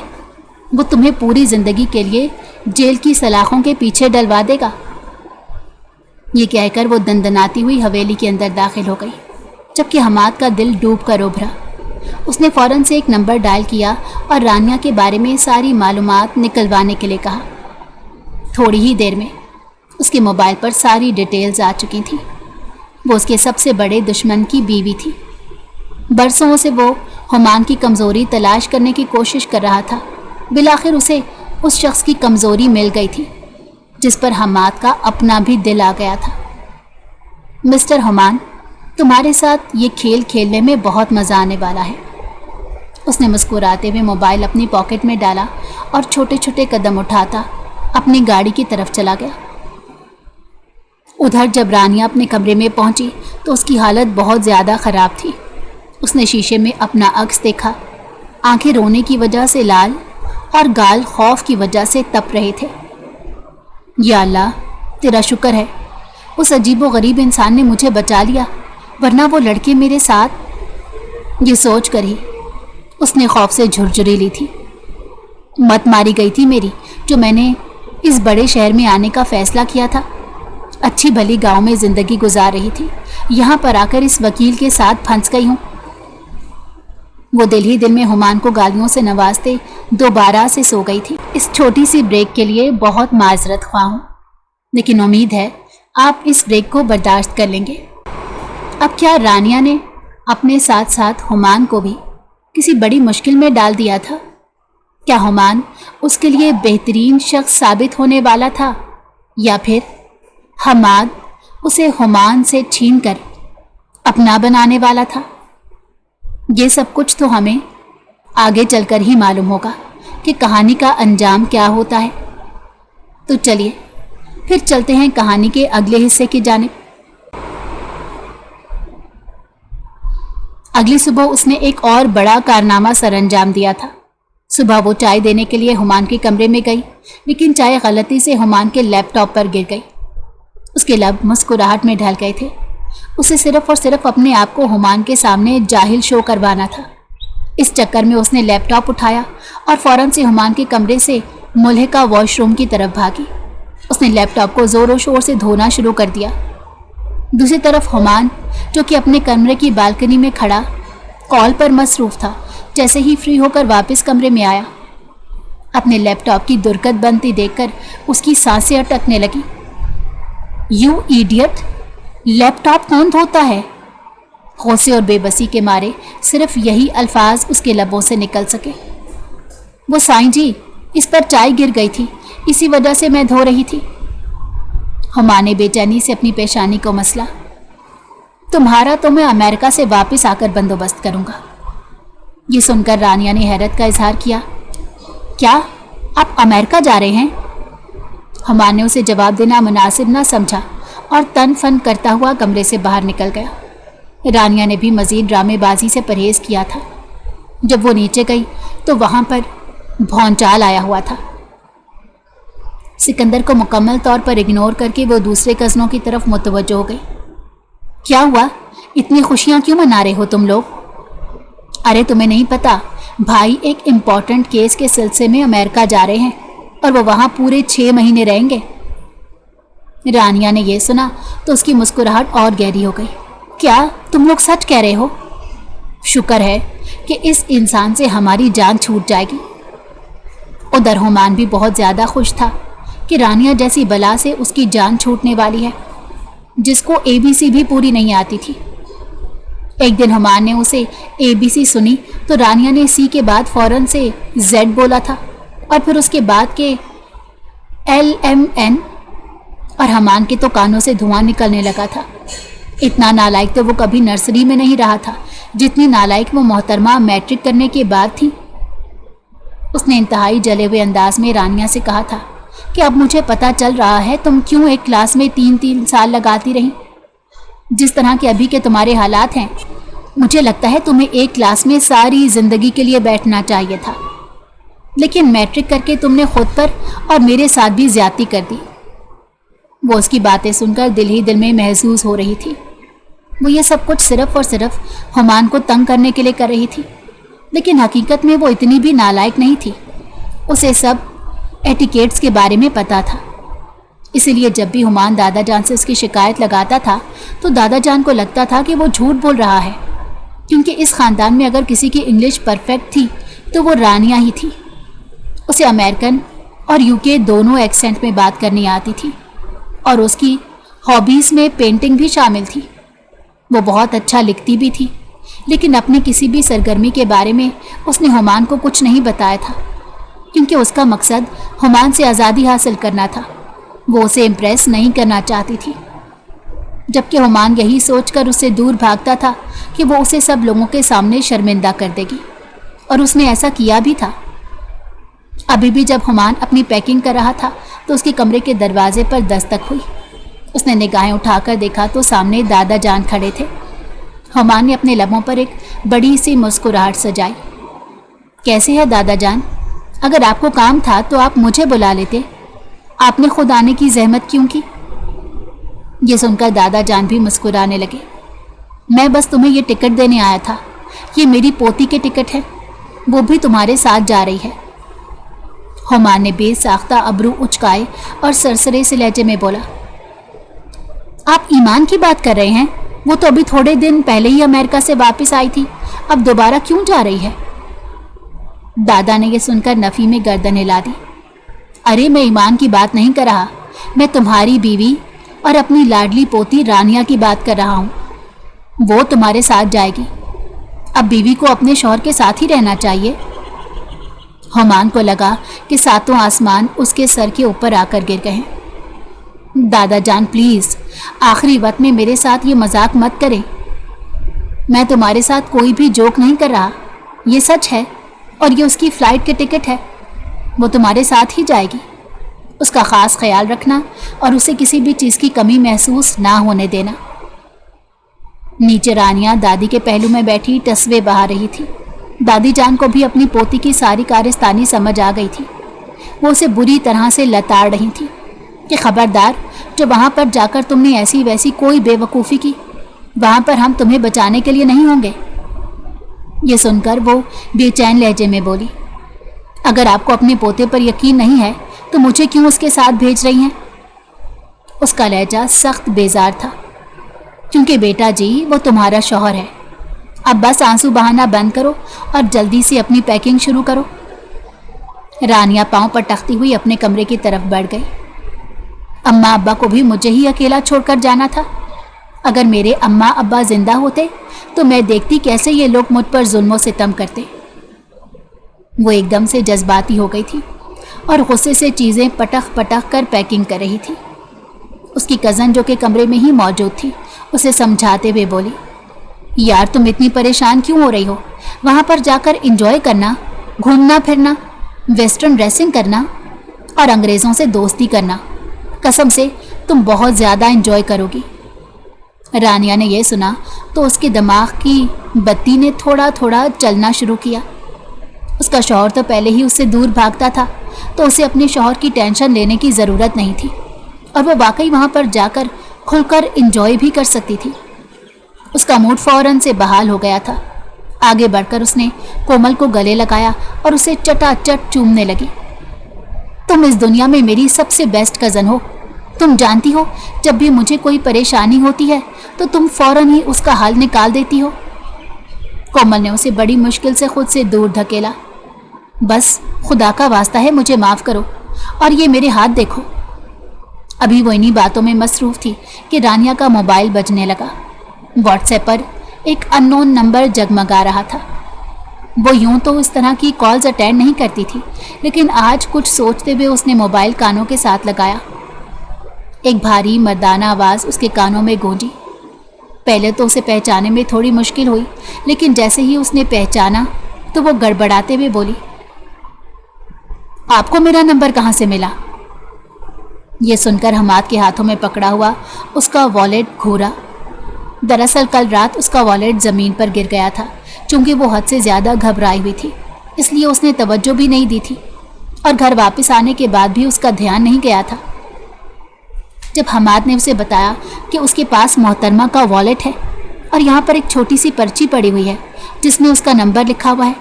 S1: وہ تمہیں پوری زندگی کے لیے جیل کی سلاخوں کے پیچھے ڈلوا دے گا۔ یہ کہہ کر وہ دندناتی ہوئی حویلی کے اندر داخل ہو گئی، جبکہ حماد کا دل ڈوب کر ابھرا۔ اس نے فوراً سے ایک نمبر ڈائل کیا اور رانیہ کے بارے میں ساری معلومات نکلوانے کے لیے کہا۔ تھوڑی ہی دیر میں اس کے موبائل پر ساری ڈیٹیلز آ چکی تھیں۔ وہ اس کے سب سے بڑے دشمن کی بیوی تھی۔ برسوں سے وہ ہمان کی کمزوری تلاش کرنے کی کوشش کر رہا تھا، بالآخر اسے उस शख्स की कमज़ोरी मिल गई थी जिस पर हमाद का अपना भी दिल आ गया था। मिस्टर हुमान, तुम्हारे साथ ये खेल खेलने में बहुत मज़ा आने वाला है। उसने मुस्कुराते हुए मोबाइल अपनी पॉकेट में डाला और छोटे छोटे कदम उठाता अपनी गाड़ी की तरफ चला गया। उधर जब रानिया अपने कमरे में पहुंची तो उसकी हालत बहुत ज़्यादा ख़राब थी। उसने शीशे में अपना अक्स देखा। आंखें रोने की वजह से लाल और गाल खौफ की वजह से तप रहे थे। या अल्लाह, तेरा शुक्र है, उस अजीबो गरीब इंसान ने मुझे बचा लिया, वरना वो लड़के मेरे साथ। ये सोच कर ही उसने खौफ से झुरझुरी ली थी। मत मारी गई थी मेरी, जो मैंने इस बड़े शहर में आने का फैसला किया था। अच्छी भली गांव में ज़िंदगी गुजार रही थी, यहाँ पर आकर इस वकील के साथ फंस गई हूँ। वो दिल ही दिल में हुमान को गालियों से नवाजते दोबारा से सो गई थी। इस छोटी सी ब्रेक के लिए बहुत माजरत ख्वाह हूँ, लेकिन उम्मीद है आप इस ब्रेक को बर्दाश्त कर लेंगे। अब क्या रानिया ने अपने साथ साथ हुमान को भी किसी बड़ी मुश्किल में डाल दिया था? क्या हुमान उसके लिए बेहतरीन शख्स साबित होने वाला था, या फिर हमाद उसे हुमान से छीनकर अपना बनाने वाला था? ये सब कुछ तो हमें आगे चलकर ही मालूम होगा कि कहानी का अंजाम क्या होता है। तो चलिए फिर चलते हैं कहानी के अगले हिस्से की जानिब। अगली सुबह उसने एक और बड़ा कारनामा सरअंजाम दिया था। सुबह वो चाय देने के लिए हुमान के कमरे में गई, लेकिन चाय गलती से हुमान के लैपटॉप पर गिर गई। उसके लब मुस्कुराहट में ढल गए थे। उसे सिर्फ और सिर्फ अपने आप को हुमान के सामने जाहिल शो करवाना था। इस चक्कर में उसने लैपटॉप उठाया और फौरन से हुमान के कमरे से मुल्हिका वॉशरूम की तरफ भागी। उसने लैपटॉप को ज़ोरों शोर से धोना शुरू कर दिया। दूसरी तरफ हुमान, जो कि अपने कमरे की बालकनी में खड़ा कॉल पर मसरूफ़ था, जैसे ही फ्री होकर वापस कमरे में आया, अपने लैपटॉप की दुर्गत बनती देखकर उसकी सांसें अटकने लगी। यू इडियट, लैपटॉप कौन धोता है? गौसे और बेबसी के मारे सिर्फ यही अल्फाज उसके लबों से निकल सके। वो साईं जी, इस पर चाय गिर गई थी, इसी वजह से मैं धो रही थी। हुमान ने बेचैनी से अपनी पेशानी को मसला। तुम्हारा तो मैं अमेरिका से वापस आकर बंदोबस्त करूंगा। ये सुनकर रानिया ने हैरत का इजहार किया। क्या आप अमेरिका जा रहे हैं? हुमान ने उसे जवाब देना मुनासिब ना समझा और तन फन करता हुआ कमरे से बाहर निकल गया। रानिया ने भी मज़ीद ड्रामेबाजी से परहेज़ किया था। जब वो नीचे गई तो वहाँ पर भौंचाल आया हुआ था। सिकंदर को मुकम्मल तौर पर इग्नोर करके वो दूसरे कज़नों की तरफ मुतवज्जो हो गई। क्या हुआ? इतनी खुशियाँ क्यों मना रहे हो तुम लोग? अरे तुम्हें नहीं पता, भाई एक इम्पॉर्टेंट केस के सिलसिले में अमेरिका जा रहे हैं और वो वहाँ पूरे 6 महीने रहेंगे। रानिया ने यह सुना तो उसकी मुस्कुराहट और गहरी हो गई। क्या तुम लोग सच कह रहे हो? शुक्र है कि इस इंसान से हमारी जान छूट जाएगी। उधर हुमान भी बहुत ज़्यादा खुश था कि रानिया जैसी बला से उसकी जान छूटने वाली है, जिसको ABC भी पूरी नहीं आती थी। एक दिन हुमान ने उसे ABC सुनी तो रानिया ने C के बाद फौरन से Z बोला था और फिर उसके बाद के LMN, और हुमान के तो कानों से धुआं निकलने लगा था। इतना नालायक तो वो कभी नर्सरी में नहीं रहा था जितनी नालायक वो मोहतरमा मैट्रिक करने के बाद थी। उसने इंतहाई जले हुए अंदाज में रानिया से कहा था कि अब मुझे पता चल रहा है तुम क्यों एक क्लास में 3-3 साल लगाती रही। जिस तरह के अभी के तुम्हारे हालात हैं, मुझे लगता है तुम्हें एक क्लास में सारी ज़िंदगी के लिए बैठना चाहिए था, लेकिन मैट्रिक करके तुमने खुद पर और मेरे साथ भी ज्यादती कर दी। वो उसकी बातें सुनकर दिल ही दिल में महसूस हो रही थी। वो ये सब कुछ सिर्फ और सिर्फ हुमान को तंग करने के लिए कर रही थी, लेकिन हकीकत में वो इतनी भी नालायक नहीं थी। उसे सब एटिकेट्स के बारे में पता था। इसीलिए जब भी हुमान दादा जान से उसकी शिकायत लगाता था तो दादा जान को लगता था कि वो झूठ बोल रहा है, क्योंकि इस ख़ानदान में अगर किसी की इंग्लिश परफेक्ट थी तो वो रानिया ही थी। उसे अमेरिकन और UK दोनों एक्सेंट में बात करनी आती थी और उसकी हॉबीज़ में पेंटिंग भी शामिल थी। वो बहुत अच्छा लिखती भी थी, लेकिन अपनी किसी भी सरगर्मी के बारे में उसने हुमान को कुछ नहीं बताया था। क्योंकि उसका मकसद हुमान से आज़ादी हासिल करना था। वो उसे इम्प्रेस नहीं करना चाहती थी, जबकि हुमान यही सोचकर उससे दूर भागता था कि वो उसे सब लोगों के सामने शर्मिंदा कर देगी, और उसने ऐसा किया भी था। अभी भी जब हुमान अपनी पैकिंग कर रहा था तो उसके कमरे के दरवाजे पर दस्तक हुई। उसने निगाहें उठाकर देखा तो सामने दादा जान खड़े थे। हुमान ने अपने लबों पर एक बड़ी सी मुस्कुराहट सजाई। कैसे है दादा जान? अगर आपको काम था तो आप मुझे बुला लेते, आपने खुद आने की जहमत क्यों की? ये सुनकर दादा जान भी मुस्कुराने लगे। मैं बस तुम्हें ये टिकट देने आया था। ये मेरी पोती के टिकट है, वो भी तुम्हारे साथ जा रही है। हुमान ने बेसाख्ता अबरू उचकाए और सरसरे से लहजे में बोला, आप ईमान की बात कर रहे हैं? वो तो अभी थोड़े दिन पहले ही अमेरिका से वापस आई थी, अब दोबारा क्यों जा रही है? दादा ने यह सुनकर नफी में गर्दन हिला दी। अरे मैं ईमान की बात नहीं कर रहा, मैं तुम्हारी बीवी और अपनी लाडली पोती रानिया की बात कर रहा हूं। वो तुम्हारे साथ जाएगी। अब बीवी को अपने शौहर के साथ ही रहना चाहिए। हुमान को लगा कि सातों आसमान उसके सर के ऊपर आकर गिर गए। दादा जान प्लीज, आखिरी वक्त में मेरे साथ ये मजाक मत करें। मैं तुम्हारे साथ कोई भी जोक नहीं कर रहा, ये सच है, और ये उसकी फ्लाइट के टिकट है। वो तुम्हारे साथ ही जाएगी। उसका खास ख्याल रखना और उसे किसी भी चीज़ की कमी महसूस ना होने देना। नीचे रानिया दादी के पहलू में बैठी तस्वे बहा रही थी। दादी जान को भी अपनी पोती की सारी कारस्तानी समझ आ गई थी। वो उसे बुरी तरह से लताड़ रही थी कि खबरदार, जो वहाँ पर जाकर तुमने ऐसी वैसी कोई बेवकूफ़ी की, वहाँ पर हम तुम्हें बचाने के लिए नहीं होंगे। ये सुनकर वो बेचैन लहजे में बोली, अगर आपको अपने पोते पर यकीन नहीं है तो मुझे क्यों उसके साथ भेज रही हैं? उसका लहजा सख्त बेजार था, क्योंकि बेटा जी वो तुम्हारा शौहर है। अब बस आंसू बहाना बंद करो और जल्दी से अपनी पैकिंग शुरू करो। रानिया पांव पर टकती हुई अपने कमरे की तरफ बढ़ गई। अम्मा अब्बा को भी मुझे ही अकेला छोड़कर जाना था। अगर मेरे अम्मा अब्बा जिंदा होते तो मैं देखती कैसे ये लोग मुझ पर जुल्म सितम करते। वो एकदम से जज्बाती हो गई थी और गुस्से से चीज़ें पटक पटक कर पैकिंग कर रही थी। उसकी कज़न जो कि कमरे में ही मौजूद थी उसे समझाते हुए बोली, यार तुम इतनी परेशान क्यों हो रही हो? वहाँ पर जाकर एंजॉय करना, घूमना फिरना, वेस्टर्न ड्रेसिंग करना और अंग्रेज़ों से दोस्ती करना, कसम से तुम बहुत ज़्यादा एंजॉय करोगी। रानिया ने यह सुना तो उसके दिमाग की बत्ती ने थोड़ा थोड़ा चलना शुरू किया। उसका शौहर तो पहले ही उससे दूर भागता था, तो उसे अपने शौहर की टेंशन लेने की ज़रूरत नहीं थी और वो वाकई वहाँ पर जाकर खुलकर एंजॉय भी कर सकती थी। उसका मूड फौरन से बहाल हो गया था। आगे बढ़कर उसने कोमल को गले लगाया और उसे चटाचट चूमने लगी। तुम इस दुनिया में मेरी सबसे बेस्ट कज़न हो। तुम जानती हो, जब भी मुझे कोई परेशानी होती है तो तुम फौरन ही उसका हल निकाल देती हो। कोमल ने उसे बड़ी मुश्किल से खुद से दूर धकेला। बस खुदा का वास्ता है, मुझे माफ़ करो, और ये मेरे हाथ देखो। अभी वो इन्हीं बातों में मसरूफ़ थी कि रानिया का मोबाइल बजने लगा। व्हाट्सएप पर एक अननोन नंबर जगमगा रहा था। वो यूं तो इस तरह की कॉल्स अटेंड नहीं करती थी, लेकिन आज कुछ सोचते हुए उसने मोबाइल कानों के साथ लगाया। एक भारी मर्दाना आवाज़ उसके कानों में गूंजी। पहले तो उसे पहचानने में थोड़ी मुश्किल हुई, लेकिन जैसे ही उसने पहचाना तो वो गड़बड़ाते हुए बोली, आपको मेरा नंबर कहाँ से मिला? ये सुनकर हमाद के हाथों में पकड़ा हुआ उसका वॉलेट घूरा। दरअसल कल रात उसका वॉलेट ज़मीन पर गिर गया था। चूँकि वो हद से ज़्यादा घबराई हुई थी, इसलिए उसने तवज्जो भी नहीं दी थी और घर वापस आने के बाद भी उसका ध्यान नहीं गया था। जब हमाद ने उसे बताया कि उसके पास मोहतरमा का वॉलेट है और यहाँ पर एक छोटी सी पर्ची पड़ी हुई है जिसमें उसका नंबर लिखा हुआ है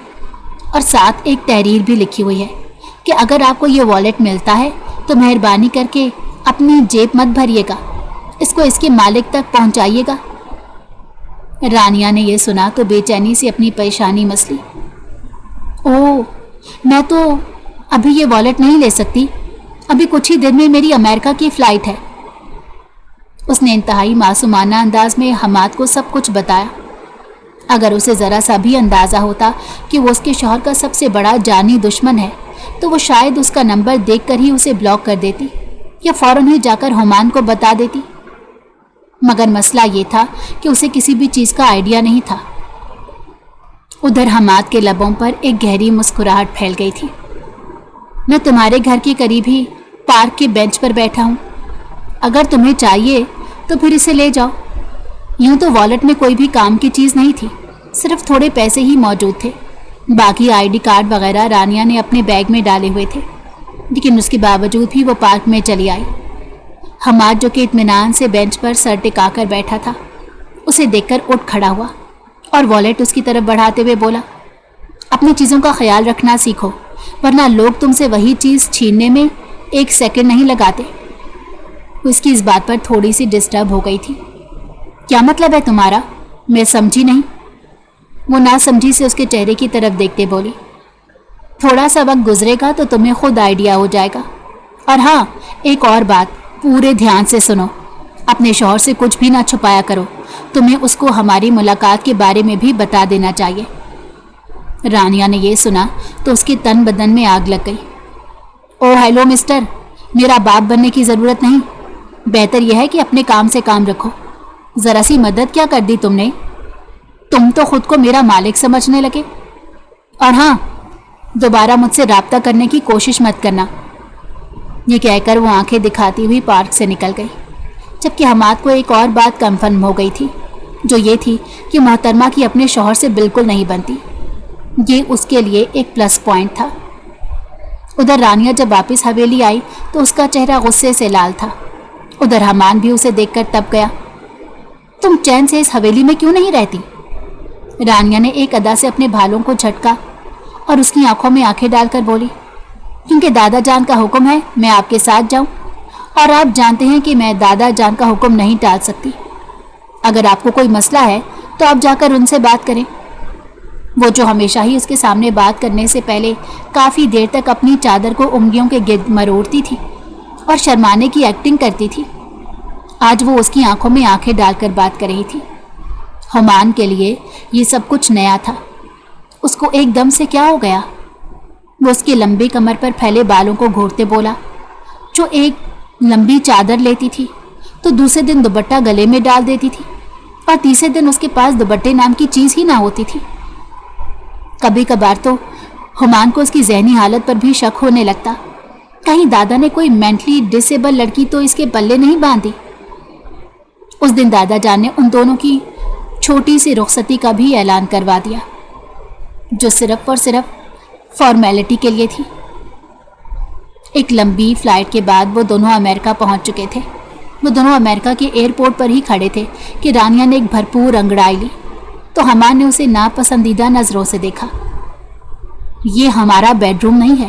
S1: और साथ एक तहरीर भी लिखी हुई है कि अगर आपको ये वॉलेट मिलता है तो मेहरबानी करके अपनी जेब मत भरिएगा, इसको इसके मालिक तक पहुँचाइएगा। रानिया ने यह सुना तो बेचैनी से अपनी परेशानी मसली। ओह, मैं तो अभी ये वॉलेट नहीं ले सकती, अभी कुछ ही दिन में मेरी अमेरिका की फ़्लाइट है। उसने इंतहाई मासूमाना अंदाज में हमाद को सब कुछ बताया। अगर उसे ज़रा सा भी अंदाज़ा होता कि वो उसके शौहर का सबसे बड़ा जानी दुश्मन है تو وہ شاید اس کا نمبر دیکھ کر ہی اسے بلاک کر دیتی یا فوراً ہی جا کر ہمان کو بتا دیتی، مگر مسئلہ یہ تھا کہ اسے کسی بھی چیز کا آئیڈیا نہیں تھا۔ ادھر حماد کے لبوں پر ایک گہری مسکراہٹ پھیل گئی تھی۔ میں تمہارے گھر کے قریب ہی پارک کے بینچ پر بیٹھا ہوں، اگر تمہیں چاہیے تو پھر اسے لے جاؤ۔ یوں تو والیٹ میں کوئی بھی کام کی چیز نہیں تھی، صرف تھوڑے پیسے ہی موجود تھے، باقی ID کارڈ وغیرہ رانیہ نے اپنے بیگ میں ڈالے ہوئے تھے، لیکن اس کے باوجود بھی وہ پارک میں چلی آئی۔ حماد جو کہ اطمینان سے بینچ پر سر ٹکا کر بیٹھا تھا، اسے دیکھ کر اٹھ کھڑا ہوا اور والیٹ اس کی طرف بڑھاتے ہوئے بولا، اپنی چیزوں کا خیال رکھنا سیکھو، ورنہ لوگ تم سے وہی چیز چھیننے میں 1 سیکنڈ نہیں لگاتے۔ اس کی اس بات پر تھوڑی سی ڈسٹرب ہو گئی تھی۔ کیا مطلب ہے تمہارا؟ میں سمجھی نہیں۔ وہ نہ سمجھی سے اس کے چہرے کی طرف دیکھتے بولی، تھوڑا سا وقت گزرے گا تو تمہیں خود آئیڈیا ہو جائے گا۔ اور ہاں، ایک اور بات پورے دھیان سے سنو، اپنے شوہر سے کچھ بھی نہ چھپایا کرو، تمہیں اس کو ہماری ملاقات کے بارے میں بھی بتا دینا چاہیے۔ رانیہ نے یہ سنا تو اس کے تن بدن میں آگ لگ گئی۔ او ہیلو مسٹر، میرا باپ بننے کی ضرورت نہیں، بہتر یہ ہے کہ اپنے کام سے کام رکھو۔ ذرا سی مدد کیا کر دی تم نے؟ تم تو خود کو میرا مالک سمجھنے لگے۔ اور ہاں، دوبارہ مجھ سے رابطہ کرنے کی کوشش مت کرنا۔ یہ کہہ کر وہ آنکھیں دکھاتی ہوئی پارک سے نکل گئی، جبکہ حماد کو ایک اور بات کنفرم ہو گئی تھی، جو یہ تھی کہ محترمہ کی اپنے شوہر سے بالکل نہیں بنتی۔ یہ اس کے لیے ایک پلس پوائنٹ تھا۔ ادھر رانیہ جب واپس حویلی آئی تو اس کا چہرہ غصے سے لال تھا۔ ادھر حمان بھی اسے دیکھ کر تب گیا۔ تم چین سے اس حویلی میں کیوں نہیں رہتی؟ رانیہ نے ایک ادا سے اپنے بھالوں کو جھٹکا اور اس کی آنکھوں میں آنکھیں ڈال کر بولی، کیونکہ دادا جان کا حکم ہے میں آپ کے ساتھ جاؤں، اور آپ جانتے ہیں کہ میں دادا جان کا حکم نہیں ٹال سکتی۔ اگر آپ کو کوئی مسئلہ ہے تو آپ جا کر ان سے بات کریں۔ وہ جو ہمیشہ ہی اس کے سامنے بات کرنے سے پہلے کافی دیر تک اپنی چادر کو انگلیوں کے گرد مروڑتی تھی اور شرمانے کی ایکٹنگ کرتی تھی، آج وہ اس کی آنکھوں میں آنکھیں ڈال کر بات کر رہی تھی۔ حمان کے لیے یہ سب کچھ نیا تھا۔ اس کو ایک دم سے کیا ہو گیا؟ وہ اس کی لمبی کمر پر پھیلے بالوں کو گھورتے بولا، جو ایک لمبی چادر لیتی تھی تو دوسرے دن دوپٹہ گلے میں ڈال دیتی تھی، اور تیسرے دن اس کے پاس دوپٹے نام کی چیز ہی نہ ہوتی تھی۔ کبھی کبھار تو حمان کو اس کی ذہنی حالت پر بھی شک ہونے لگتا، کہیں دادا نے کوئی مینٹلی ڈس ایبل لڑکی تو اس کے پلے نہیں باندھی۔ اس دن دادا جان نے ان دونوں کی چھوٹی سی رخصتی کا بھی اعلان کروا دیا، جو صرف اور صرف فارمیلٹی کے لیے تھی۔ ایک لمبی فلائٹ کے بعد وہ دونوں امریکہ پہنچ چکے تھے۔ وہ دونوں امریکہ کے ایئرپورٹ پر ہی کھڑے تھے کہ رانیہ نے ایک بھرپور انگڑائی لی تو حمان نے اسے ناپسندیدہ نظروں سے دیکھا۔ یہ ہمارا بیڈ روم نہیں ہے۔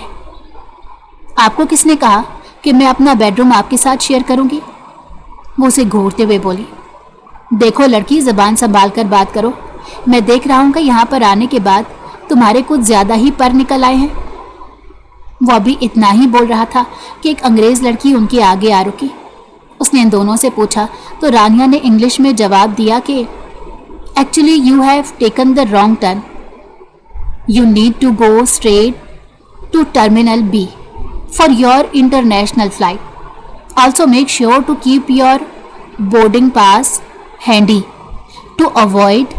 S1: آپ کو کس نے کہا کہ میں اپنا بیڈ روم آپ کے ساتھ شیئر کروں گی؟ وہ اسے گھورتے ہوئے بولی، دیکھو لڑکی، زبان سنبھال کر بات کرو، میں دیکھ رہا ہوں کہ یہاں پر آنے کے بعد تمہارے کچھ زیادہ ہی پر نکل آئے ہیں۔ وہ ابھی اتنا ہی بول رہا تھا کہ ایک انگریز لڑکی ان کے آگے آ رکی۔ اس نے ان دونوں سے پوچھا تو رانیہ نے انگلش میں جواب دیا کہ actually you have taken the wrong turn, you need to go straight to terminal B for your international flight, also make sure to keep your boarding pass handy to avoid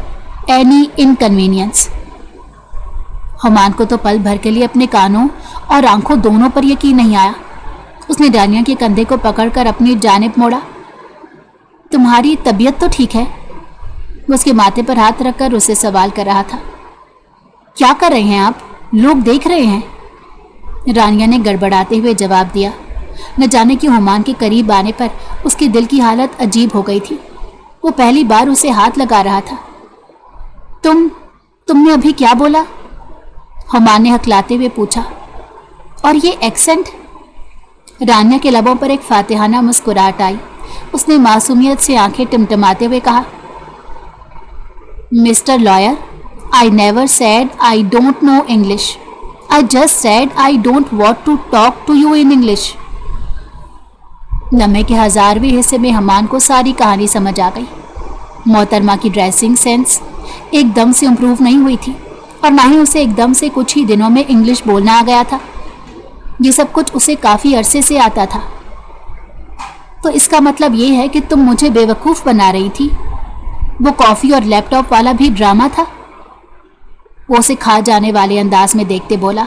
S1: any inconvenience. حمان کو تو پل بھر کے لیے اپنے کانوں اور آنکھوں دونوں پر یقین نہیں آیا۔ اس نے رانیہ کے کندھے کو پکڑ کر اپنی جانب موڑا۔ تمہاری طبیعت تو ٹھیک ہے؟ وہ اس کے ماتھے پر ہاتھ رکھ کر اسے سوال کر رہا تھا۔ کیا کر رہے ہیں آپ؟ لوگ دیکھ رہے ہیں، رانیہ نے گڑبڑاتے ہوئے جواب دیا۔ نہ جانے کیوں حمان کے قریب آنے پر اس کے دل کی حالت عجیب ہو گئی تھی۔ وہ پہلی بار اسے ہاتھ لگا رہا تھا۔ تم نے ابھی کیا بولا؟ حمان نے ہکلاتے ہوئے پوچھا۔ اور یہ ایکسنٹ؟ رانیہ کے لبوں پر ایک فاتحانہ مسکراہٹ آئی۔ اس نے معصومیت سے آنکھیں ٹمٹماتے ہوئے کہا، mister liar, I never said I don't know English. I just said I don't want to talk to you in English. لمحے کے 1000ویں حصے میں حمان کو ساری کہانی سمجھ آ گئی۔ محترمہ کی ڈریسنگ سینس ایک دم سے امپروو نہیں ہوئی تھی، اور نہ ہی اسے ایک دم سے کچھ ہی دنوں میں انگلش بولنا آ گیا تھا۔ یہ سب کچھ اسے کافی عرصے سے آتا تھا۔ تو اس کا مطلب یہ ہے کہ تم مجھے بیوقوف بنا رہی تھی؟ وہ کافی اور لیپ ٹاپ والا بھی ڈرامہ تھا؟ وہ اسے کھا جانے والے انداز میں دیکھتے بولا۔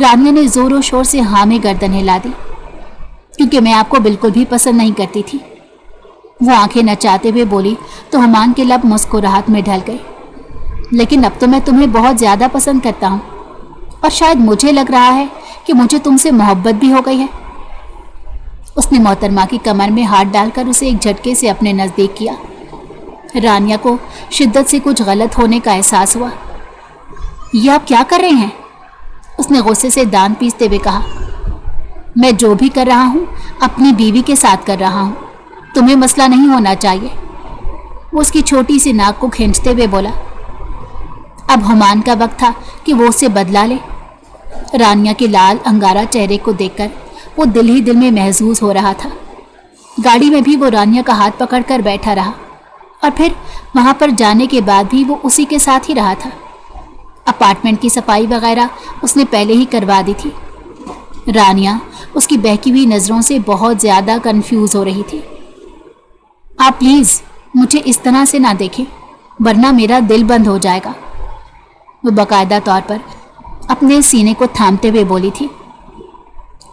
S1: رانیہ نے زور و شور سے ہاں میں گردن ہلا دی۔ کیونکہ میں آپ کو بالکل بھی پسند نہیں کرتی تھی، وہ آنکھیں نچاتے ہوئے بولی تو ہمان کے لب مسکراہٹ میں ڈھل گئے۔ لیکن اب تو میں تمہیں بہت زیادہ پسند کرتا ہوں، اور شاید مجھے لگ رہا ہے کہ مجھے تم سے محبت بھی ہو گئی ہے۔ اس نے محترمہ کی کمر میں ہاتھ ڈال کر اسے ایک جھٹکے سے اپنے نزدیک کیا۔ رانیہ کو شدت سے کچھ غلط ہونے کا احساس ہوا۔ یہ آپ کیا کر رہے ہیں؟ اس نے غصے سے دانت پیستے ہوئے کہا۔ میں جو بھی کر رہا ہوں اپنی بیوی کے ساتھ کر رہا ہوں، تمہیں مسئلہ نہیں ہونا چاہیے۔ وہ اس کی چھوٹی سی ناک کو کھینچتے ہوئے بولا۔ اب ہمان کا وقت تھا کہ وہ اسے بدلا لے۔ رانیہ کے لال انگارہ چہرے کو دیکھ کر وہ دل ہی دل میں محظوظ ہو رہا تھا۔ گاڑی میں بھی وہ رانیہ کا ہاتھ پکڑ کر بیٹھا رہا، اور پھر وہاں پر جانے کے بعد بھی وہ اسی کے ساتھ ہی رہا تھا۔ اپارٹمنٹ کی صفائی وغیرہ اس نے پہلے ہی کروا دی تھی۔ رانیہ اس کی بہکی ہوئی نظروں سے بہت زیادہ کنفیوز ہو رہی تھی۔ آپ پلیز مجھے اس طرح سے نہ دیکھیں، ورنہ میرا دل بند ہو جائے گا، وہ باقاعدہ طور پر اپنے سینے کو تھامتے ہوئے بولی تھی۔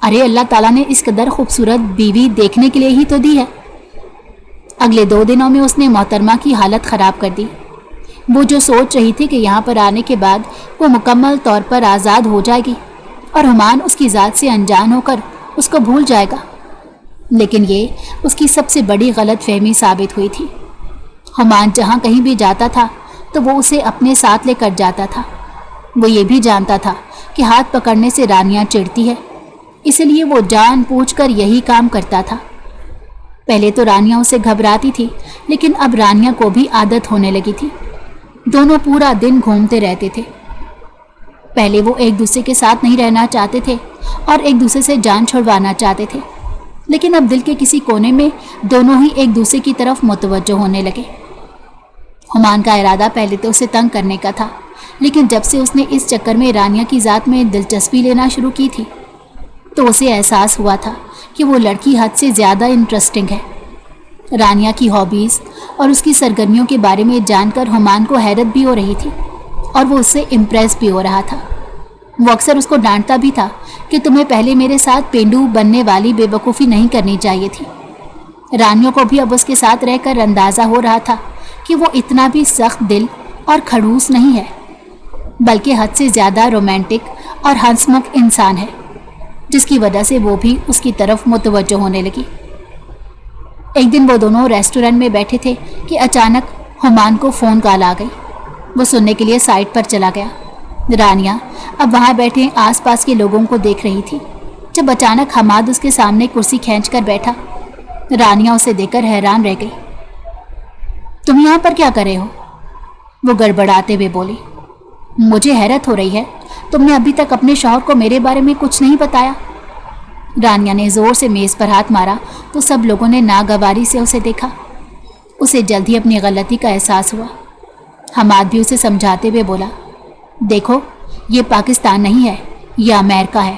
S1: ارے اللہ تعالیٰ نے اس قدر خوبصورت بیوی دیکھنے کے لیے ہی تو دی ہے۔ اگلے 2 دنوں میں اس نے محترمہ کی حالت خراب کر دی۔ وہ جو سوچ رہی تھی کہ یہاں پر آنے کے بعد وہ مکمل طور پر آزاد ہو جائے گی اور ہمان اس کی ذات سے انجان ہو کر اس کو بھول جائے گا، لیکن یہ اس کی سب سے بڑی غلط فہمی ثابت ہوئی تھی۔ ہمان جہاں کہیں بھی جاتا تھا تو وہ اسے اپنے ساتھ لے کر جاتا تھا۔ وہ یہ بھی جانتا تھا کہ ہاتھ پکڑنے سے رانیہ چڑھتی ہے، اس لیے وہ جان بوجھ کر یہی کام کرتا تھا۔ پہلے تو رانیہ اسے گھبراتی تھی، لیکن اب رانیہ کو بھی عادت ہونے لگی تھی۔ دونوں پورا دن گھومتے رہتے تھے۔ پہلے وہ ایک دوسرے کے ساتھ نہیں رہنا چاہتے تھے اور ایک دوسرے سے جان چھڑوانا چاہتے تھے، لیکن اب دل کے کسی کونے میں دونوں ہی ایک دوسرے کی طرف متوجہ ہونے لگے۔ ہمان کا ارادہ پہلے تو اسے تنگ کرنے کا تھا، لیکن جب سے اس نے اس چکر میں رانیہ کی ذات میں دلچسپی لینا شروع کی تھی تو اسے احساس ہوا تھا کہ وہ لڑکی حد سے زیادہ انٹرسٹنگ ہے۔ رانیہ کی ہابیز اور اس کی سرگرمیوں کے بارے میں جان کر ہمان کو حیرت بھی ہو رہی تھی اور وہ اس سے امپریس بھی ہو رہا تھا۔ وہ اکثر اس کو ڈانٹتا بھی تھا کہ تمہیں پہلے میرے ساتھ پینڈو بننے والی بے وقوفی نہیں کرنی چاہیے تھی۔ رانیہ کو بھی اب اس کے ساتھ رہ کر اندازہ ہو رہا تھا کہ وہ اتنا بھی سخت دل اور کھڑوس نہیں ہے، بلکہ حد سے زیادہ رومانٹک اور ہنسمکھ انسان ہے، جس کی وجہ سے وہ بھی اس کی طرف متوجہ ہونے لگی۔ ایک دن وہ دونوں ریسٹورنٹ میں بیٹھے تھے کہ اچانک ہمان کو فون کال آ گئی۔ وہ سننے کے لیے سائٹ پر چلا گیا۔ رانیہ اب وہاں بیٹھے آس پاس کے لوگوں کو دیکھ رہی تھی، جب اچانک حماد اس کے سامنے کرسی کھینچ کر بیٹھا۔ رانیہ اسے دیکھ کر حیران رہ گئی۔ تم یہاں پر کیا کر رہے ہو؟ وہ گڑبڑاتے ہوئے بولی۔ مجھے حیرت ہو رہی ہے، تم نے ابھی تک اپنے شوہر کو میرے بارے میں کچھ نہیں بتایا۔ رانیہ نے زور سے میز پر ہاتھ مارا تو سب لوگوں نے ناگواری سے اسے دیکھا۔ اسے جلد ہی اپنی غلطی کا احساس ہوا۔ حماد بھی اسے سمجھاتے ہوئے بولا، دیکھو یہ پاکستان نہیں ہے، یہ امریکہ ہے،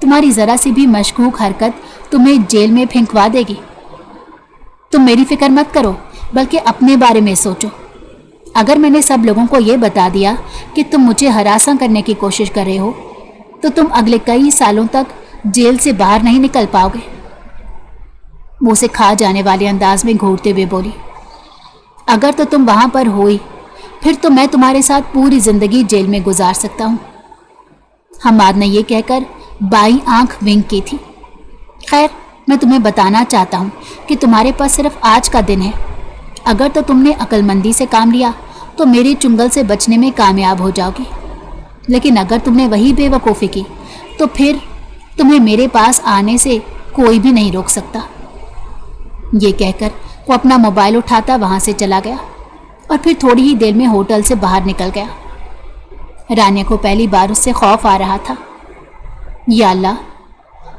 S1: تمہاری ذرا سی بھی مشکوک حرکت تمہیں جیل میں پھینکوا دے گی۔ تم میری فکر مت کرو، بلکہ اپنے بارے میں سوچو۔ اگر میں نے سب لوگوں کو یہ بتا دیا کہ تم مجھے ہراساں کرنے کی کوشش کر رہے ہو تو تم اگلے کئی سالوں تک جیل سے باہر نہیں نکل پاؤ گے۔ وہ اسے کھا جانے والے انداز میں گھورتے ہوئے بولی، اگر تو تم وہاں پر ہوئی پھر تو میں تمہارے ساتھ پوری زندگی جیل میں گزار سکتا ہوں۔ حماد نے یہ کہہ کر بائیں آنکھ ونک کی تھی۔ خیر، میں تمہیں بتانا چاہتا ہوں کہ تمہارے پاس صرف آج کا دن ہے۔ اگر تو تم نے عقل مندی سے کام لیا تو میرے چنگل سے بچنے میں کامیاب ہو جاؤ گی، لیکن اگر تم نے وہی بے وقوفی کی تو پھر تمہیں میرے پاس آنے سے کوئی بھی نہیں روک سکتا۔ یہ کہہ کر وہ اپنا موبائل اٹھاتا وہاں سے چلا گیا اور پھر تھوڑی ہی دیر میں ہوٹل سے باہر نکل گیا۔ رانیہ کو پہلی بار اس سے خوف آ رہا تھا۔ یا اللہ،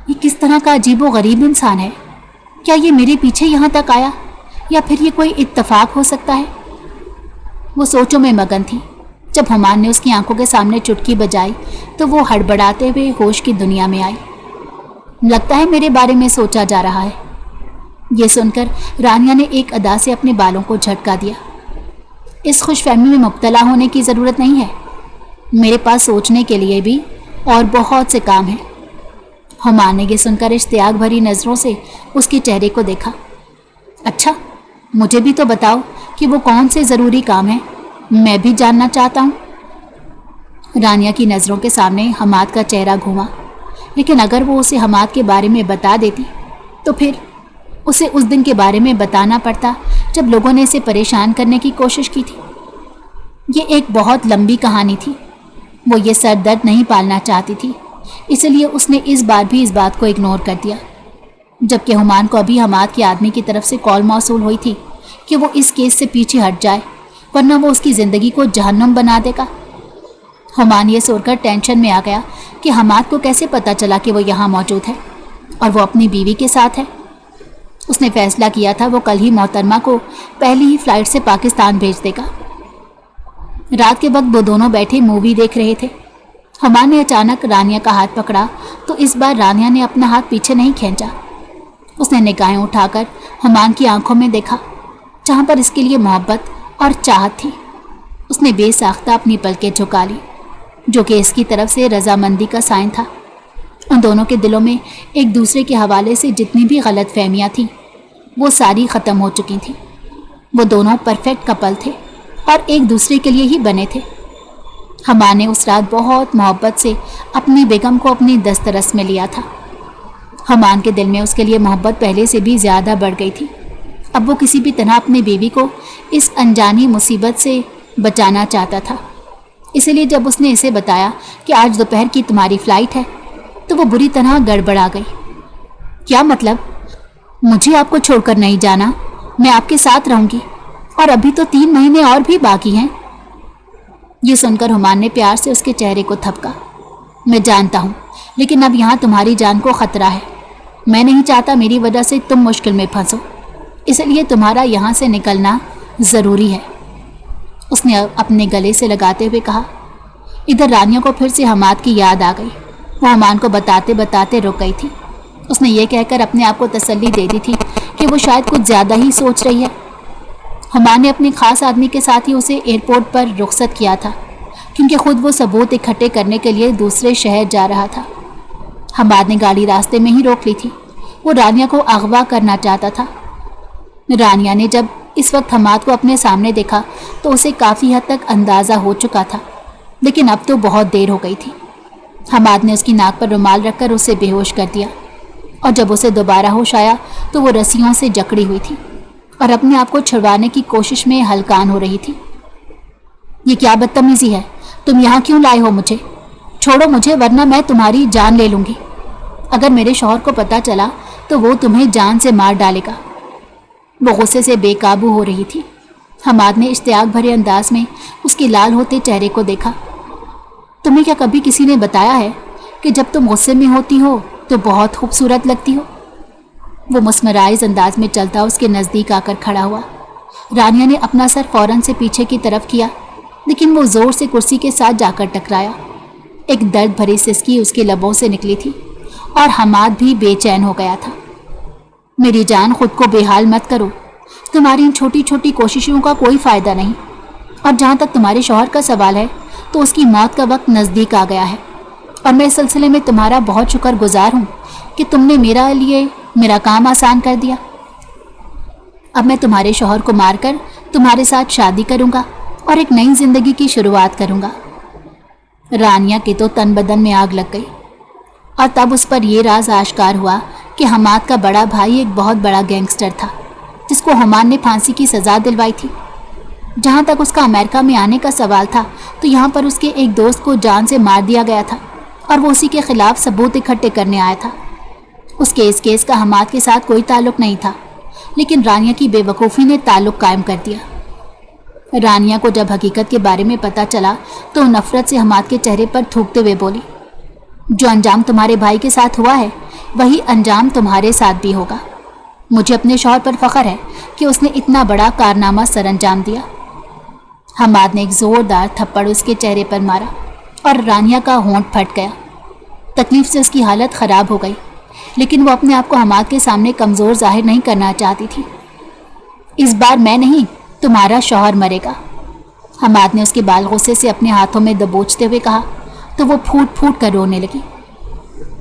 S1: یہ کس طرح کا عجیب و غریب انسان ہے؟ کیا یہ میرے پیچھے یہاں تک آیا یا پھر یہ کوئی اتفاق ہو سکتا ہے؟ وہ سوچوں میں مگن تھی۔ جب حمان نے اس کی آنکھوں کے سامنے چٹکی بجائی تو وہ ہڑبڑاتے ہوئے ہوش کی دنیا میں آئی۔ लगता है मेरे बारे में सोचा जा रहा है। ये सुनकर रानिया ने एक अदा से अपने बालों को झटका दिया। इस खुशफहमी में मुब्तला होने की ज़रूरत नहीं है, मेरे पास सोचने के लिए भी और बहुत से काम हैं। हुमायूं ने ये सुनकर इश्तियाक भरी नज़रों से उसके चेहरे को देखा। अच्छा, मुझे भी तो बताओ कि वो कौन से ज़रूरी काम हैं, मैं भी जानना चाहता हूँ। रानिया की नज़रों के सामने हमाद का चेहरा घूमा, लेकिन अगर वो उसे हमाद के बारे में बता देती तो फिर उसे उस दिन के बारे में बताना पड़ता जब लोगों ने इसे परेशान करने की कोशिश की थी। ये एक बहुत लंबी कहानी थी। वो ये सर दर्द नहीं पालना चाहती थी, इसलिए उसने इस बार भी इस बात को इग्नोर कर दिया। जबकि हुमायूं को अभी हमाद के आदमी की तरफ से कॉल मौसूल हुई थी कि वो इस केस से पीछे हट जाए, वरना वो उसकी ज़िंदगी को जहन्नुम बना देगा। हुमायूं ये सोचकर टेंशन में आ गया कि हमाद को कैसे पता चला कि वो यहाँ मौजूद है और वो अपनी बीवी के साथ है। उसने फैसला किया था वो कल ही मोहतरमा को पहली ही फ्लाइट से पाकिस्तान भेज देगा। रात के वक्त वो दोनों बैठे मूवी देख रहे थे। हुमायूं ने अचानक रानिया का हाथ पकड़ा तो इस बार रानिया ने अपना हाथ पीछे नहीं खींचा। उसने निगाहें उठाकर हुमायूं की आंखों में देखा, जहाँ पर इसके लिए मोहब्बत और चाहत थी। उसने बेसाख्ता अपनी पलकें झुका ली, जो कि इसकी तरफ से रजामंदी का साइन था। उन दोनों के दिलों में एक दूसरे के हवाले से जितनी भी गलत फहमियाँ थीं वो सारी ख़त्म हो चुकी थीं। वो दोनों परफेक्ट कपल थे और एक दूसरे के लिए ही बने थे। हुमायूं ने उस रात बहुत मोहब्बत से अपनी बेगम को अपनी दस्तरस में लिया था। हुमायूं के दिल में उसके लिए मोहब्बत पहले से भी ज़्यादा बढ़ गई थी। अब वो किसी भी तरह अपनी बीवी को इस अनजानी मुसीबत से बचाना चाहता था। इसीलिए जब उसने इसे बताया कि आज दोपहर की तुम्हारी फ़्लाइट है तो वो बुरी तरह गड़बड़ा गई। क्या मतलब? मुझे आपको छोड़कर नहीं जाना, मैं आपके साथ रहूँगी और अभी तो 3 महीने और भी बाकी हैं। ये सुनकर हुमायूं ने प्यार से उसके चेहरे को थपका। मैं जानता हूँ, लेकिन अब यहाँ तुम्हारी जान को ख़तरा है। मैं नहीं चाहता मेरी वजह से तुम मुश्किल में फंसो, इसलिए तुम्हारा यहाँ से निकलना ज़रूरी है। उसने अपने गले से लगाते हुए कहा। इधर रानिया को फिर से हमाद की याद आ गई। वो हुमायूं को बताते बताते रुक गई थी। उसने ये कहकर अपने आप को तसल्ली दे दी थी कि वो शायद कुछ ज़्यादा ही सोच रही है। हुमायूं ने अपने ख़ास आदमी के साथ ही उसे एयरपोर्ट पर रुखसत किया था, क्योंकि ख़ुद वो सबूत इकट्ठे करने के लिए दूसरे शहर जा रहा था। हमाद ने गाड़ी रास्ते में ही रोक ली थी। वो रानिया को अगवा करना चाहता था। रानिया ने जब इस वक्त हमाद को अपने सामने देखा तो उसे काफ़ी हद तक अंदाज़ा हो चुका था, लेकिन अब तो बहुत देर हो गई थी। हमाद ने उसकी नाक पर रुमाल रखकर उसे बेहोश कर दिया और जब उसे दोबारा होश आया तो वो रस्सियों से जकड़ी हुई थी और अपने आप को छुड़वाने की कोशिश में हलकान हो रही थी। ये क्या बदतमीज़ी है? तुम यहाँ क्यों लाए हो मुझे? छोड़ो मुझे, वरना मैं तुम्हारी जान ले लूँगी। अगर मेरे शौहर को पता चला तो वो तुम्हें जान से मार डालेगा। वो गुस्से से बेकाबू हो रही थी। हमाद ने इश्तियाक भरे अंदाज में उसके लाल होते चेहरे को देखा। तुम्हें क्या कभी किसी ने बताया है कि जब तुम गुस्से में होती हो तो बहुत खूबसूरत लगती हो? वो मुस्मराइज अंदाज में चलता उसके नज़दीक आकर खड़ा हुआ। रानिया ने अपना सर फौरन से पीछे की तरफ किया, लेकिन वो ज़ोर से कुर्सी के साथ जाकर टकराया। एक दर्द भरी सिसकी उसके लबों से निकली थी और हमाद भी बेचैन हो गया था। मेरी जान, खुद को बेहाल मत करो। तुम्हारी इन छोटी छोटी कोशिशों का कोई फ़ायदा नहीं। और जहाँ तक तुम्हारे शौहर का सवाल है तो उसकी मौत का वक्त नज़दीक आ गया है और मैं इस सिलसिले में तुम्हारा बहुत शुक्रगुजार हूँ कि तुमने मेरा लिए मेरा काम आसान कर दिया। अब मैं तुम्हारे शौहर को मारकर तुम्हारे साथ शादी करूँगा और एक नई ज़िंदगी की शुरुआत करूँगा। रानिया के तो तन बदन में आग लग गई और तब उस पर यह राज आश्कार हुआ कि हमाद का बड़ा भाई एक बहुत बड़ा गैंगस्टर था, जिसको हुमायूं ने फांसी की सज़ा दिलवाई थी। जहाँ तक उसका अमेरिका में आने का सवाल था तो यहाँ पर उसके एक दोस्त को जान से मार दिया गया था और वो उसी के खिलाफ सबूत इकट्ठे करने आया था। उसके इस केस का हमाद के साथ कोई ताल्लुक़ नहीं था, लेकिन रानिया की बेवकूफ़ी ने ताल्लुक़ कायम कर दिया। रानिया को जब हकीकत के बारे में पता चला तो नफ़रत से हमाद के चेहरे पर थूकते हुए बोली, जो अंजाम तुम्हारे भाई के साथ हुआ है वही अंजाम तुम्हारे साथ भी होगा। मुझे अपने शौहर पर फ़ख्र है कि उसने इतना बड़ा कारनामा सरअंजाम दिया। हमाद ने एक ज़ोरदार थप्पड़ उसके चेहरे पर मारा और रानिया का होंठ फट गया। तकलीफ से उसकी हालत ख़राब हो गई, लेकिन वो अपने आप को हमाद के सामने कमज़ोर जाहिर नहीं करना चाहती थी। इस बार मैं नहीं, तुम्हारा शौहर मरेगा। हमाद ने उसके बाल गुस्से से अपने हाथों में दबोचते हुए कहा तो वो फूट फूट कर रोने लगी।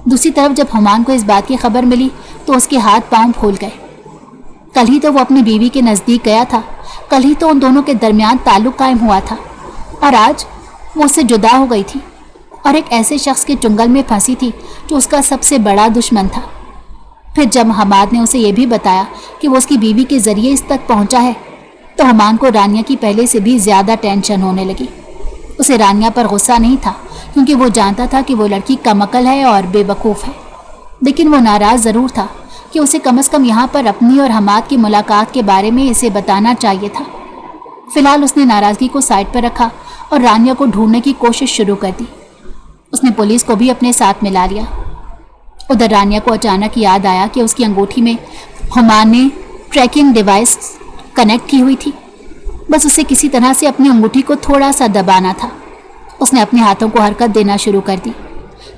S1: दूसरी तरफ जब हुमायूं को इस बात की खबर मिली तो उसके हाथ पांव फूल गए। कल ही तो वो अपनी बीवी के नज़दीक गया था, कल ही तो उन दोनों के दरमियान ताल्लुक कायम हुआ था, और आज वो उससे जुदा हो गई थी और एक ऐसे शख्स के चुंगल में फंसी थी जो उसका सबसे बड़ा दुश्मन था। फिर जब हमाद ने उसे ये भी बताया कि वो उसकी बीवी के ज़रिए इस तक पहुंचा है तो हुमायूं को रानिया की पहले से भी ज़्यादा टेंशन होने लगी। उसे रानिया पर गुस्सा नहीं था क्योंकि वो जानता था कि वो लड़की कमअकल है और बेवकूफ़ है, लेकिन वो नाराज़ ज़रूर था कि उसे कम से कम यहाँ पर अपनी और हमाद की मुलाकात के बारे में इसे बताना चाहिए था। फिलहाल उसने नाराज़गी को साइड पर रखा और रानिया को ढूंढने की कोशिश शुरू कर दी। उसने पुलिस को भी अपने साथ मिला लिया। उधर रानिया को अचानक याद आया कि उसकी अंगूठी में हुमायूं ने ट्रैकिंग डिवाइस कनेक्ट की हुई थी। बस उसे किसी तरह से अपनी अंगूठी को थोड़ा सा दबाना था। उसने अपने हाथों को हरकत देना शुरू कर दी।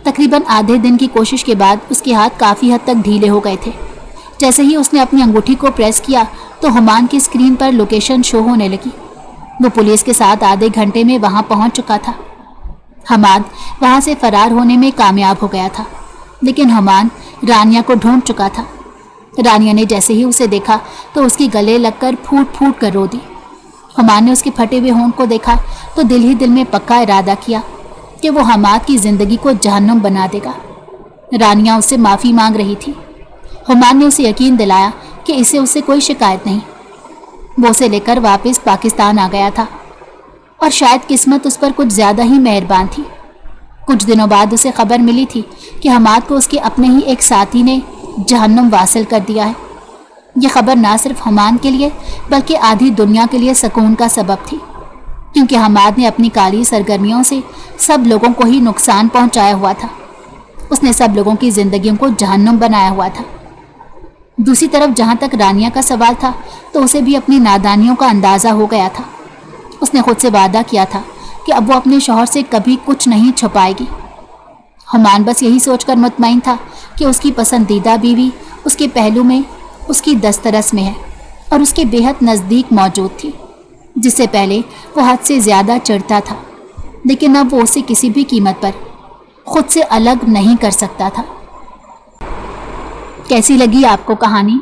S1: तकरीबन आधे दिन की कोशिश के बाद उसके हाथ काफ़ी हद तक ढीले हो गए थे। जैसे ही उसने अपनी अंगूठी को प्रेस किया तो हुमायूं की स्क्रीन पर लोकेशन शो होने लगी। वो पुलिस के साथ आधे घंटे में वहाँ पहुँच चुका था। हमाद वहाँ से फरार होने में कामयाब हो गया था, लेकिन हुमायूं रानिया को ढूंढ चुका था। रानिया ने जैसे ही उसे देखा तो उसके गले लगकर फूट फूट कर रो दी। हुमायूं ने उसके फटे हुए होंठ को देखा तो दिल ही दिल में पक्का इरादा किया कि वो हमाद की ज़िंदगी को जहन्नुम बना देगा। रानिया उससे माफ़ी मांग रही थी। हुमायूं ने उसे यकीन दिलाया कि इसे उससे कोई शिकायत नहीं। वो उसे लेकर वापस पाकिस्तान आ गया था और शायद किस्मत उस पर कुछ ज़्यादा ही मेहरबान थी। कुछ दिनों बाद उसे खबर मिली थी कि हमाद को उसके अपने ही एक साथी ने जहन्नुम वासिल कर दिया है। ये खबर ना सिर्फ हुमायूं के लिए बल्कि आधी दुनिया के लिए सुकून का सबब थी, क्योंकि हमाद ने अपनी काली सरगर्मियों से सब लोगों को ही नुकसान पहुंचाया हुआ था। उसने सब लोगों की ज़िंदगियों को जहन्नुम बनाया हुआ था। दूसरी तरफ जहाँ तक रानिया का सवाल था तो उसे भी अपनी नादानियों का अंदाज़ा हो गया था। उसने खुद से वादा किया था कि अब वो अपने शौहर से कभी कुछ नहीं छुपाएगी। हुमायूं बस यही सोचकर मुतमईन था कि उसकी पसंदीदा बीवी उसके पहलू में, उसकी दस्तरस में है और उसके बेहद नज़दीक मौजूद थी, जिससे पहले वो हद से ज़्यादा चिढ़ता था, लेकिन अब वो उसे किसी भी कीमत पर खुद से अलग नहीं कर सकता था। कैसी लगी आपको कहानी?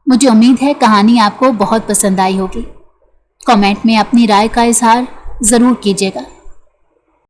S1: मुझे उम्मीद है कहानी आपको बहुत पसंद आई होगी। कमेंट में अपनी राय का इजहार ज़रूर कीजिएगा।